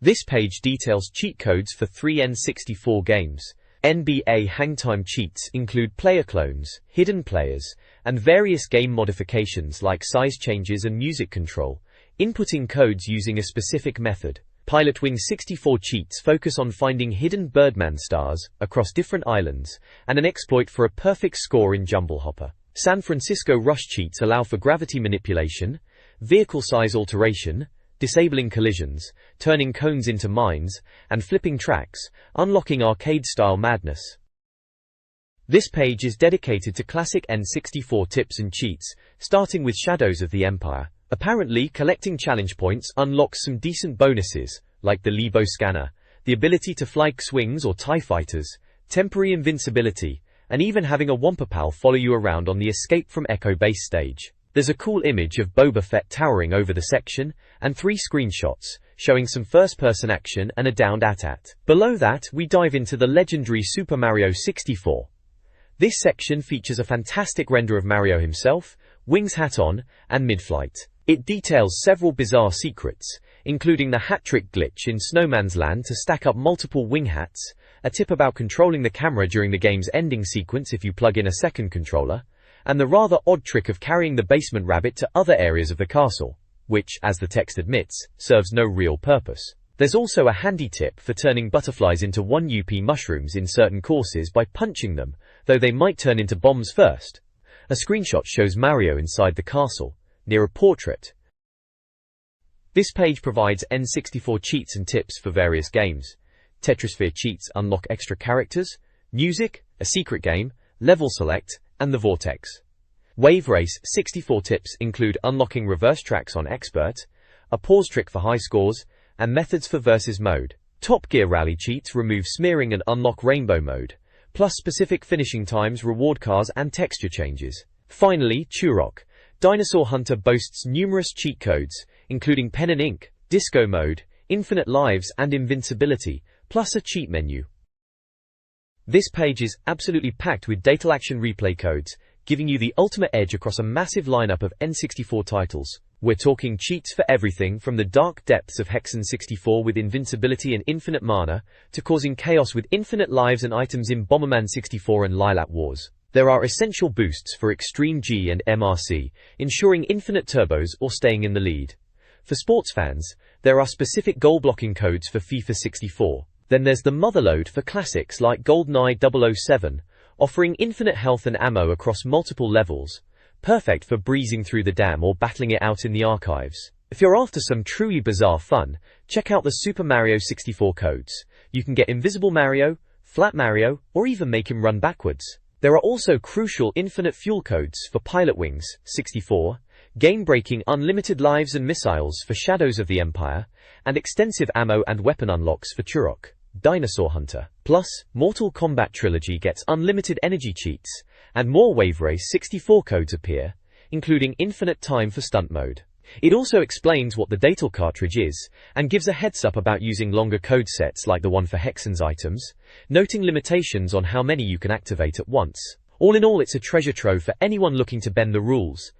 Speaker 1: This page details cheat codes for 3 N64 games. NBA Hangtime cheats include player clones, hidden players, and various game modifications like size changes and music control, inputting codes using a specific method. Pilotwing 64 cheats focus on finding hidden Birdman stars across different islands, and an exploit for a perfect score in Jumble Hopper. San Francisco Rush cheats allow for gravity manipulation, vehicle size alteration, disabling collisions, turning cones into mines, and flipping tracks, unlocking arcade-style madness. This page is dedicated to classic N64 tips and cheats, starting with Shadows of the Empire. Apparently, collecting challenge points unlocks some decent bonuses, like the Lebo scanner, the ability to fly X-Wings or TIE fighters, temporary invincibility, and even having a Wampa Pal follow you around on the Escape from Echo Base stage. There's a cool image of Boba Fett towering over the section, and 3 screenshots, showing some first-person action and a downed AT-AT. Below that, we dive into the legendary Super Mario 64. This section features a fantastic render of Mario himself, wings hat on, and mid-flight. It details several bizarre secrets, including the hat-trick glitch in Snowman's Land to stack up multiple wing hats, a tip about controlling the camera during the game's ending sequence if you plug in a second controller, and the rather odd trick of carrying the basement rabbit to other areas of the castle, which, as the text admits, serves no real purpose. There's also a handy tip for turning butterflies into 1 UP mushrooms in certain courses by punching them, though they might turn into bombs first. A screenshot shows Mario inside the castle, near a portrait. This page provides N64 cheats and tips for various games. Tetrasphere cheats unlock extra characters, music, a secret game, level select, and the Vortex. Wave Race 64 tips include unlocking reverse tracks on Expert, a pause trick for high scores, and methods for versus mode. Top Gear Rally cheats remove smearing and unlock rainbow mode, plus specific finishing times, reward cars, and texture changes. Finally, Turok Dinosaur Hunter boasts numerous cheat codes, including pen and ink, disco mode, infinite lives, and invincibility, plus a cheat menu. This page is absolutely packed with data action replay codes, giving you the ultimate edge across a massive lineup of N64 titles. We're talking cheats for everything from the dark depths of Hexen 64 with invincibility and infinite mana, to causing chaos with infinite lives and items in Bomberman 64 and Lilac Wars. There are essential boosts for Extreme G and MRC, ensuring infinite turbos or staying in the lead. For sports fans, there are specific goal-blocking codes for FIFA 64. Then there's the motherlode for classics like GoldenEye 007, offering infinite health and ammo across multiple levels, perfect for breezing through the dam or battling it out in the archives. If you're after some truly bizarre fun, check out the Super Mario 64 codes. You can get Invisible Mario, Flat Mario, or even make him run backwards. There are also crucial infinite fuel codes for Pilotwings 64, game-breaking unlimited lives and missiles for Shadows of the Empire, and extensive ammo and weapon unlocks for Turok Dinosaur Hunter. Plus, Mortal Kombat Trilogy gets unlimited energy cheats, and more Wave Race 64 codes appear, including infinite time for stunt mode. It also explains what the Datal cartridge is, and gives a heads up about using longer code sets like the one for Hexen's items, noting limitations on how many you can activate at once. All in all, it's a treasure trove for anyone looking to bend the rules.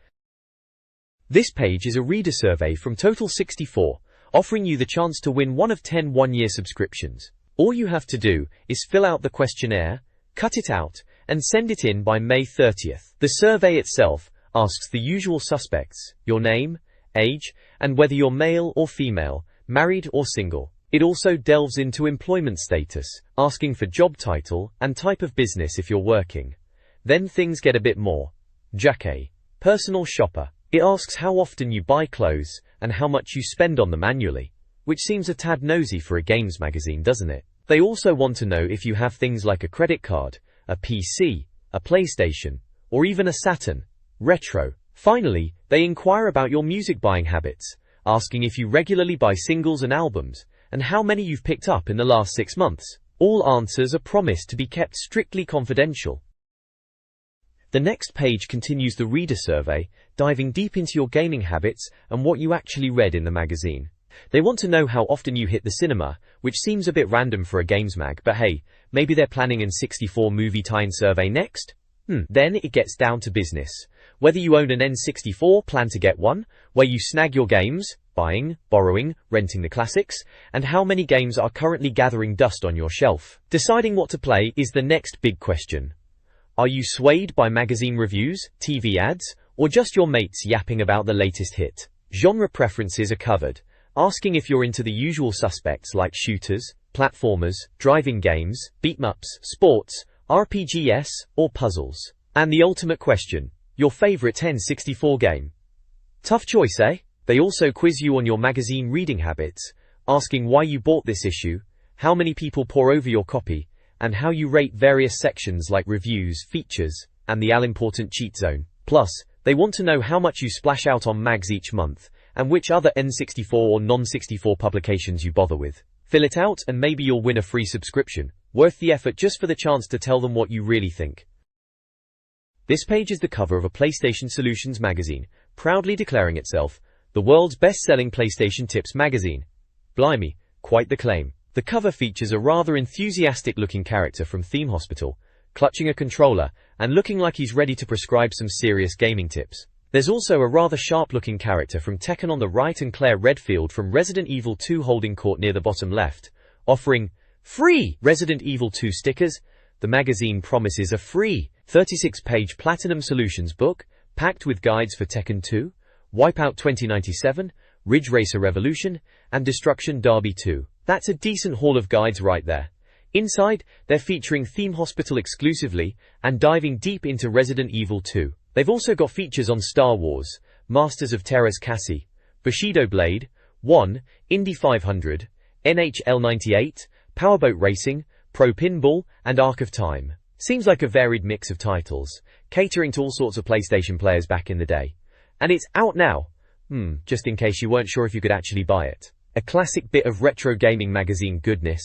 Speaker 1: This page is a reader survey from Total 64, offering you the chance to win one of 10 one-year subscriptions. All you have to do is fill out the questionnaire, cut it out, and send it in by May 30th. The survey itself asks the usual suspects: your name, age, and whether you're male or female, married or single. It also delves into employment status, asking for job title and type of business if you're working. Then things get a bit more jaquet. Personal shopper. It asks how often you buy clothes and how much you spend on them annually, which seems a tad nosy for a games magazine, doesn't it? They also want to know if you have things like a credit card, a PC, a PlayStation, or even a Saturn. Retro. Finally, they inquire about your music buying habits, asking if you regularly buy singles and albums, and how many you've picked up in the last 6 months. All answers are promised to be kept strictly confidential. The next page continues the reader survey, diving deep into your gaming habits and what you actually read in the magazine. They want to know how often you hit the cinema, which seems a bit random for a games mag, but hey, maybe they're planning an N64 movie tie-in survey next? Then it gets down to business. Whether you own an N64, plan to get one, where you snag your games, buying, borrowing, renting the classics, and how many games are currently gathering dust on your shelf. Deciding what to play is the next big question. Are you swayed by magazine reviews, TV ads, or just your mates yapping about the latest hit? Genre preferences are covered, asking if you're into the usual suspects like shooters, platformers, driving games, beat-em-ups, sports, RPGs, or puzzles. And the ultimate question, your favorite N64 game. Tough choice, eh? They also quiz you on your magazine reading habits, asking why you bought this issue, how many people pore over your copy, and how you rate various sections like reviews, features, and the all-important cheat zone. Plus, they want to know how much you splash out on mags each month, and which other N64 or non-64 publications you bother with. Fill it out and maybe you'll win a free subscription, worth the effort just for the chance to tell them what you really think. This page is the cover of a PlayStation Solutions magazine, proudly declaring itself the world's best-selling PlayStation Tips magazine. Blimey, quite the claim. The cover features a rather enthusiastic-looking character from Theme Hospital, clutching a controller and looking like he's ready to prescribe some serious gaming tips. There's also a rather sharp-looking character from Tekken on the right and Claire Redfield from Resident Evil 2 holding court near the bottom left, offering free Resident Evil 2 stickers. The magazine promises a free 36-page Platinum Solutions book, packed with guides for Tekken 2, Wipeout 2097, Ridge Racer Revolution, and Destruction Derby 2. That's a decent haul of guides right there. Inside, they're featuring Theme Hospital exclusively and diving deep into Resident Evil 2. They've also got features on Star Wars, Masters of Terra's Cassie, Bushido Blade, 1, Indy 500, NHL 98, Powerboat Racing, Pro Pinball, and Arc of Time. Seems like a varied mix of titles, catering to all sorts of PlayStation players back in the day. And it's out now. Just in case you weren't sure if you could actually buy it. A classic bit of retro gaming magazine goodness.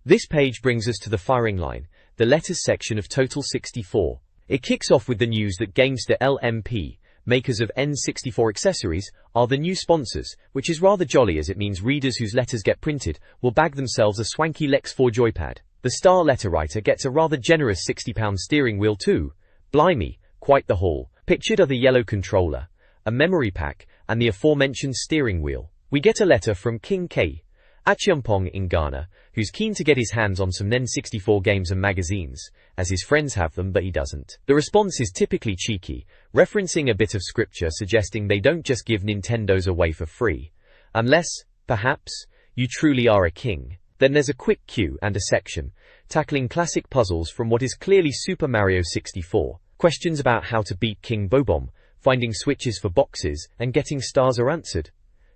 Speaker 1: This page brings us to the firing line, the letters section of Total 64. It kicks off with the news that Gamester LMP, makers of N64 accessories, are the new sponsors, which is rather jolly as it means readers whose letters get printed will bag themselves a swanky Lex 4 joypad. The star letter writer gets a rather generous £60 steering wheel too. Blimey, quite the haul. Pictured are the yellow controller, a memory pack, and the aforementioned steering wheel. We get a letter from King K. Achiampong in Ghana, who's keen to get his hands on some N64 games and magazines, as his friends have them but he doesn't. The response is typically cheeky, referencing a bit of scripture suggesting they don't just give Nintendos away for free. Unless, perhaps, you truly are a king. Then there's a quick cue and a section, tackling classic puzzles from what is clearly Super Mario 64. Questions about how to beat King Bobomb, finding switches for boxes, and getting stars are answered.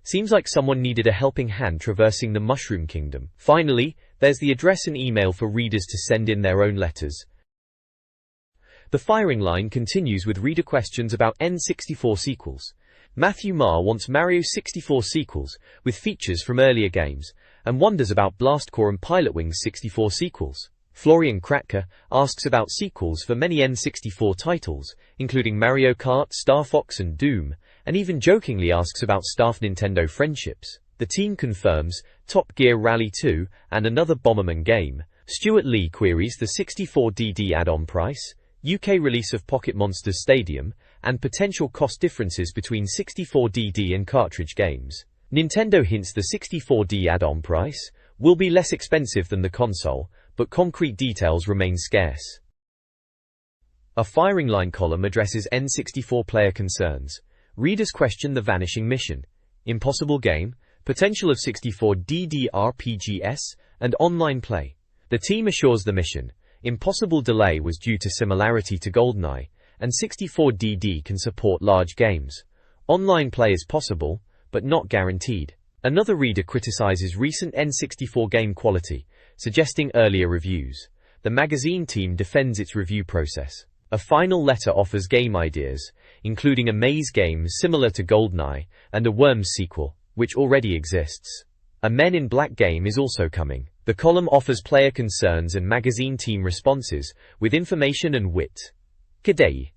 Speaker 1: Seems like someone needed a helping hand traversing the Mushroom Kingdom. Finally, there's the address and email for readers to send in their own letters. The firing line continues with reader questions about N64 sequels. Matthew Marr wants Mario 64 sequels, with features from earlier games, and wonders about Blast Corps and Pilotwings 64 sequels. Florian Kratka asks about sequels for many N64 titles, including Mario Kart, Star Fox and Doom, and even jokingly asks about staff Nintendo friendships. The team confirms Top Gear Rally 2 and another Bomberman game. Stuart Lee queries the 64DD add-on price, UK release of Pocket Monsters Stadium, and potential cost differences between 64DD and cartridge games. Nintendo hints the 64D add-on price, will be less expensive than the console, but concrete details remain scarce. A firing line column addresses N64 player concerns. Readers question the vanishing mission, impossible game, potential of 64 DDRPGs, and online play. The team assures the mission, impossible delay was due to similarity to GoldenEye, and 64DD can support large games. Online play is possible, but not guaranteed. Another reader criticizes recent N64 game quality, suggesting earlier reviews. The magazine team defends its review process. A final letter offers game ideas, including a maze game similar to GoldenEye, and a Worms sequel, which already exists. A Men in Black game is also coming. The column offers player concerns and magazine team responses, with information and wit. G'day.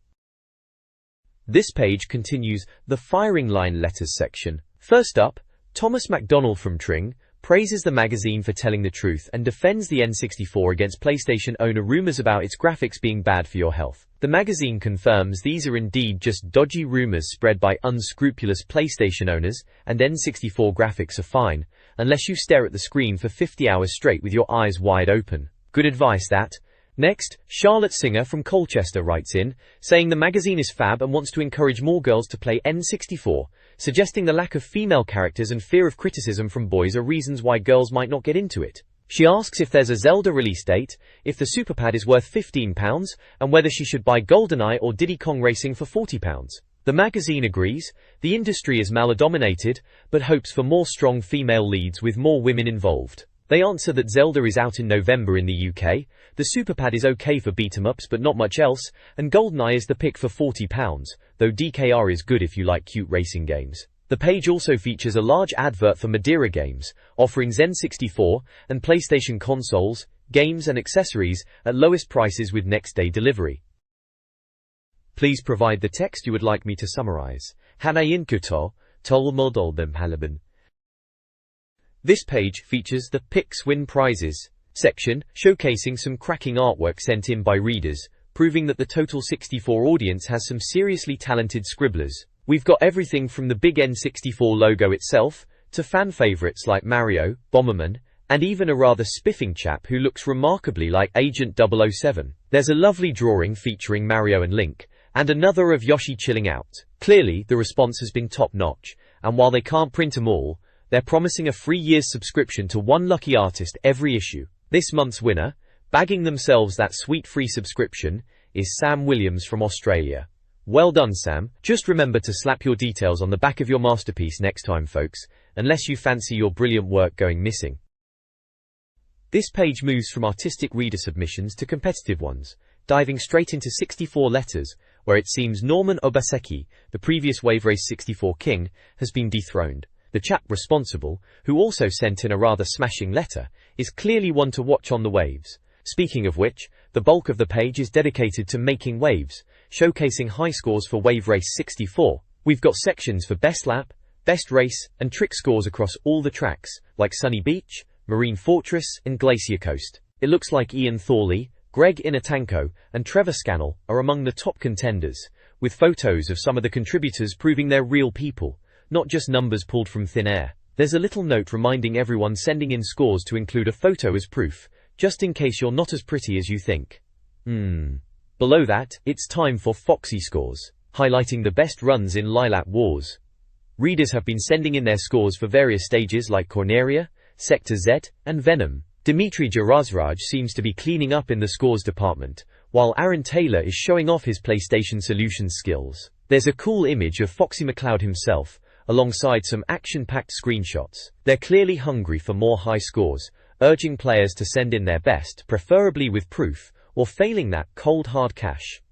Speaker 1: This page continues the firing line letters section. First up, Thomas MacDonald from Tring praises the magazine for telling the truth and defends the N64 against PlayStation owner rumors about its graphics being bad for your health. The magazine confirms these are indeed just dodgy rumors spread by unscrupulous PlayStation owners, and N64 graphics are fine, unless you stare at the screen for 50 hours straight with your eyes wide open. Good advice that. Next, Charlotte Singer from Colchester writes in, saying the magazine is fab and wants to encourage more girls to play N64, suggesting the lack of female characters and fear of criticism from boys are reasons why girls might not get into it. She asks if there's a Zelda release date, if the Superpad is worth £15, and whether she should buy GoldenEye or Diddy Kong Racing for £40. The magazine agrees, the industry is male-dominated, but hopes for more strong female leads with more women involved. They answer that Zelda is out in November in the UK, the Superpad is okay for beat-em-ups but not much else, and GoldenEye is the pick for £40, though DKR is good if you like cute racing games. The page also features a large advert for Madeira games, offering N64 and PlayStation consoles, games and accessories at lowest prices with next-day delivery. Please provide the text you would like me to summarize. Hanayin Kuto, Tol Modol Dem Halaban. This page features the Picks Win Prizes section, showcasing some cracking artwork sent in by readers, proving that the Total 64 audience has some seriously talented scribblers. We've got everything from the big N64 logo itself, to fan favorites like Mario, Bomberman, and even a rather spiffing chap who looks remarkably like Agent 007. There's a lovely drawing featuring Mario and Link, and another of Yoshi chilling out. Clearly, the response has been top-notch, and while they can't print them all, they're promising a free year's subscription to one lucky artist every issue. This month's winner, bagging themselves that sweet free subscription, is Sam Williams from Australia. Well done, Sam. Just remember to slap your details on the back of your masterpiece next time, folks, unless you fancy your brilliant work going missing. This page moves from artistic reader submissions to competitive ones, diving straight into 64 letters, where it seems Norman Obaseki, the previous Wave Race 64 king, has been dethroned. The chap responsible, who also sent in a rather smashing letter, is clearly one to watch on the waves. Speaking of which, the bulk of the page is dedicated to making waves, showcasing high scores for Wave Race 64. We've got sections for Best Lap, Best Race, and Trick scores across all the tracks, like Sunny Beach, Marine Fortress, and Glacier Coast. It looks like Ian Thorley, Greg Inatanko, and Trevor Scannell are among the top contenders, with photos of some of the contributors proving they're real people, not just numbers pulled from thin air. There's a little note reminding everyone sending in scores to include a photo as proof, just in case you're not as pretty as you think. Below that, it's time for Foxy scores, highlighting the best runs in Lilac Wars. Readers have been sending in their scores for various stages like Corneria, Sector Z, and Venom. Dimitri Jarazraj seems to be cleaning up in the scores department, while Aaron Taylor is showing off his PlayStation Solutions skills. There's a cool image of Foxy McCloud himself, alongside some action-packed screenshots. They're clearly hungry for more high scores, urging players to send in their best, preferably with proof, or failing that, cold hard cash.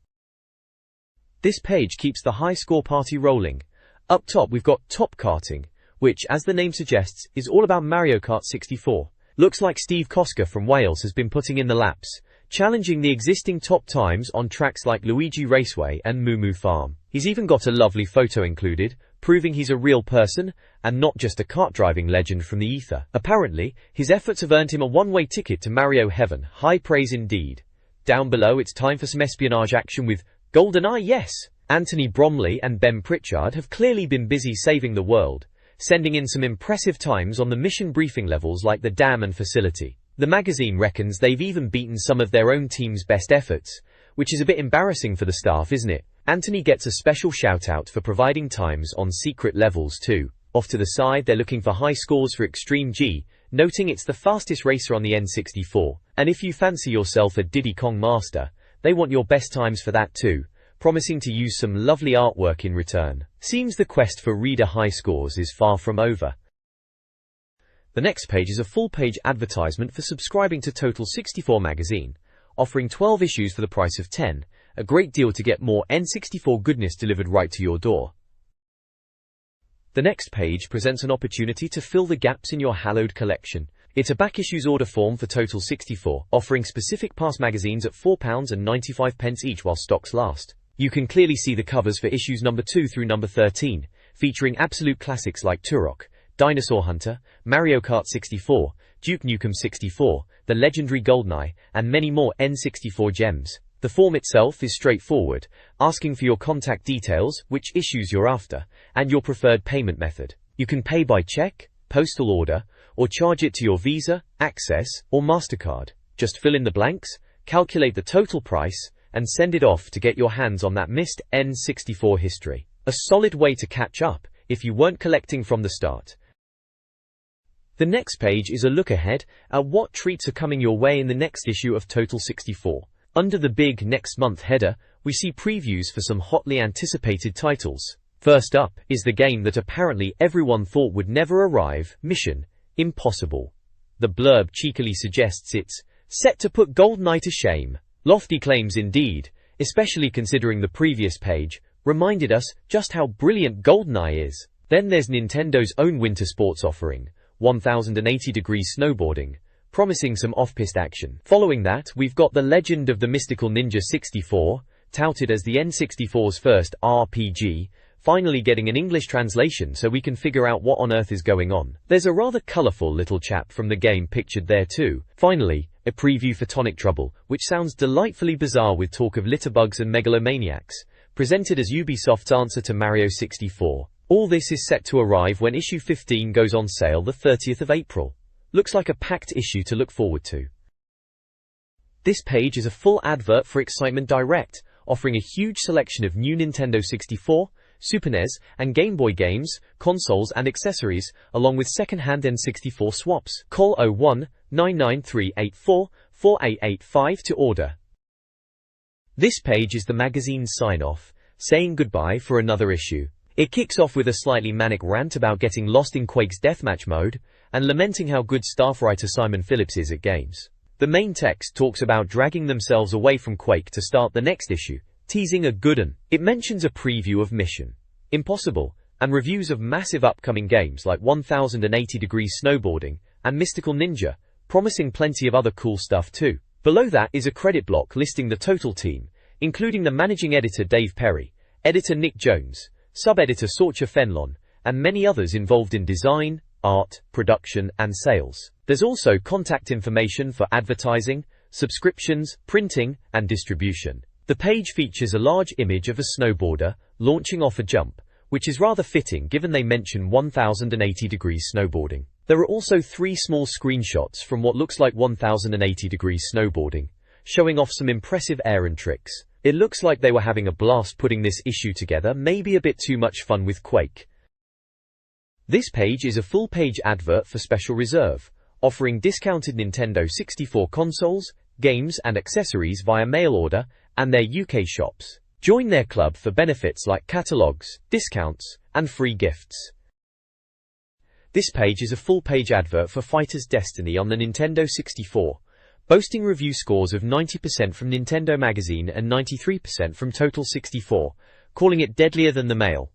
Speaker 1: This page keeps the high score party rolling. Up top we've got Top Karting, which, as the name suggests, is all about Mario Kart 64. Looks like Steve Koska from Wales has been putting in the laps, challenging the existing top times on tracks like Luigi Raceway and Moo Moo Farm. He's even got a lovely photo included, proving he's a real person, and not just a kart driving legend from the ether. Apparently, his efforts have earned him a one-way ticket to Mario Heaven. High praise indeed. Down below it's time for some espionage action with GoldenEye, yes! Anthony Bromley and Ben Pritchard have clearly been busy saving the world, sending in some impressive times on the mission briefing levels like the dam and facility. The magazine reckons they've even beaten some of their own team's best efforts, which is a bit embarrassing for the staff, isn't it? Anthony gets a special shout out for providing times on secret levels too. Off to the side, they're looking for high scores for Extreme G, noting it's the fastest racer on the N64, and if you fancy yourself a Diddy Kong master, they want your best times for that too, promising to use some lovely artwork in return. Seems the quest for reader high scores is far from over. The next page is a full-page advertisement for subscribing to Total 64 magazine, offering 12 issues for the price of 10, a great deal to get more N64 goodness delivered right to your door. The next page presents an opportunity to fill the gaps in your hallowed collection. It's a back issues order form for Total 64, offering specific past magazines at £4.95 each while stocks last. You can clearly see the covers for issues number 2 through number 13, featuring absolute classics like Turok, Dinosaur Hunter, Mario Kart 64, Duke Nukem 64, the legendary GoldenEye, and many more N64 gems. The form itself is straightforward, asking for your contact details, which issues you're after, and your preferred payment method. You can pay by check, postal order, or charge it to your Visa, Access, or MasterCard. Just fill in the blanks, calculate the total price, and send it off to get your hands on that missed N64 history. A solid way to catch up if you weren't collecting from the start. The next page is a look ahead at what treats are coming your way in the next issue of Total 64. Under the big next month header, we see previews for some hotly anticipated titles. First up is the game that apparently everyone thought would never arrive, Mission Impossible. The blurb cheekily suggests it's set to put GoldenEye to shame. Lofty claims indeed, especially considering the previous page reminded us just how brilliant GoldenEye is. Then there's Nintendo's own winter sports offering, 1080-degree snowboarding, promising some off-piste action. Following that, we've got The Legend of the Mystical Ninja 64, touted as the N64's first RPG, finally getting an English translation so we can figure out what on earth is going on. There's a rather colourful little chap from the game pictured there too. Finally, a preview for Tonic Trouble, which sounds delightfully bizarre with talk of litterbugs and megalomaniacs, presented as Ubisoft's answer to Mario 64. All this is set to arrive when issue 15 goes on sale the 30th of April. Looks like a packed issue to look forward to. This page is a full advert for Excitement Direct, offering a huge selection of new Nintendo 64, Super NES, and Game Boy games, consoles and accessories, along with second-hand N64 swaps. Call 01-99384-4885 to order. This page is the magazine's sign-off, saying goodbye for another issue. It kicks off with a slightly manic rant about getting lost in Quake's deathmatch mode, and lamenting how good staff writer Simon Phillips is at games. The main text talks about dragging themselves away from Quake to start the next issue, teasing a good one. It mentions a preview of Mission Impossible, and reviews of massive upcoming games like 1080-degree snowboarding and Mystical Ninja, promising plenty of other cool stuff too. Below that is a credit block listing the total team, including the managing editor Dave Perry, editor Nick Jones, sub-editor Sorcha Fenlon, and many others involved in design, art, production, and sales. There's also contact information for advertising, subscriptions, printing, and distribution. The page features a large image of a snowboarder launching off a jump, which is rather fitting given they mention 1080-degree snowboarding. There are also 3 small screenshots from what looks like 1080-degree snowboarding, showing off some impressive air and tricks. It looks like they were having a blast putting this issue together, maybe a bit too much fun with Quake. This page is a full-page advert for Special Reserve, offering discounted Nintendo 64 consoles, games and accessories via mail order and their UK shops. Join their club for benefits like catalogs, discounts, and free gifts. This page is a full-page advert for Fighter's Destiny on the Nintendo 64, boasting review scores of 90% from Nintendo Magazine and 93% from Total 64, calling it deadlier than the mail.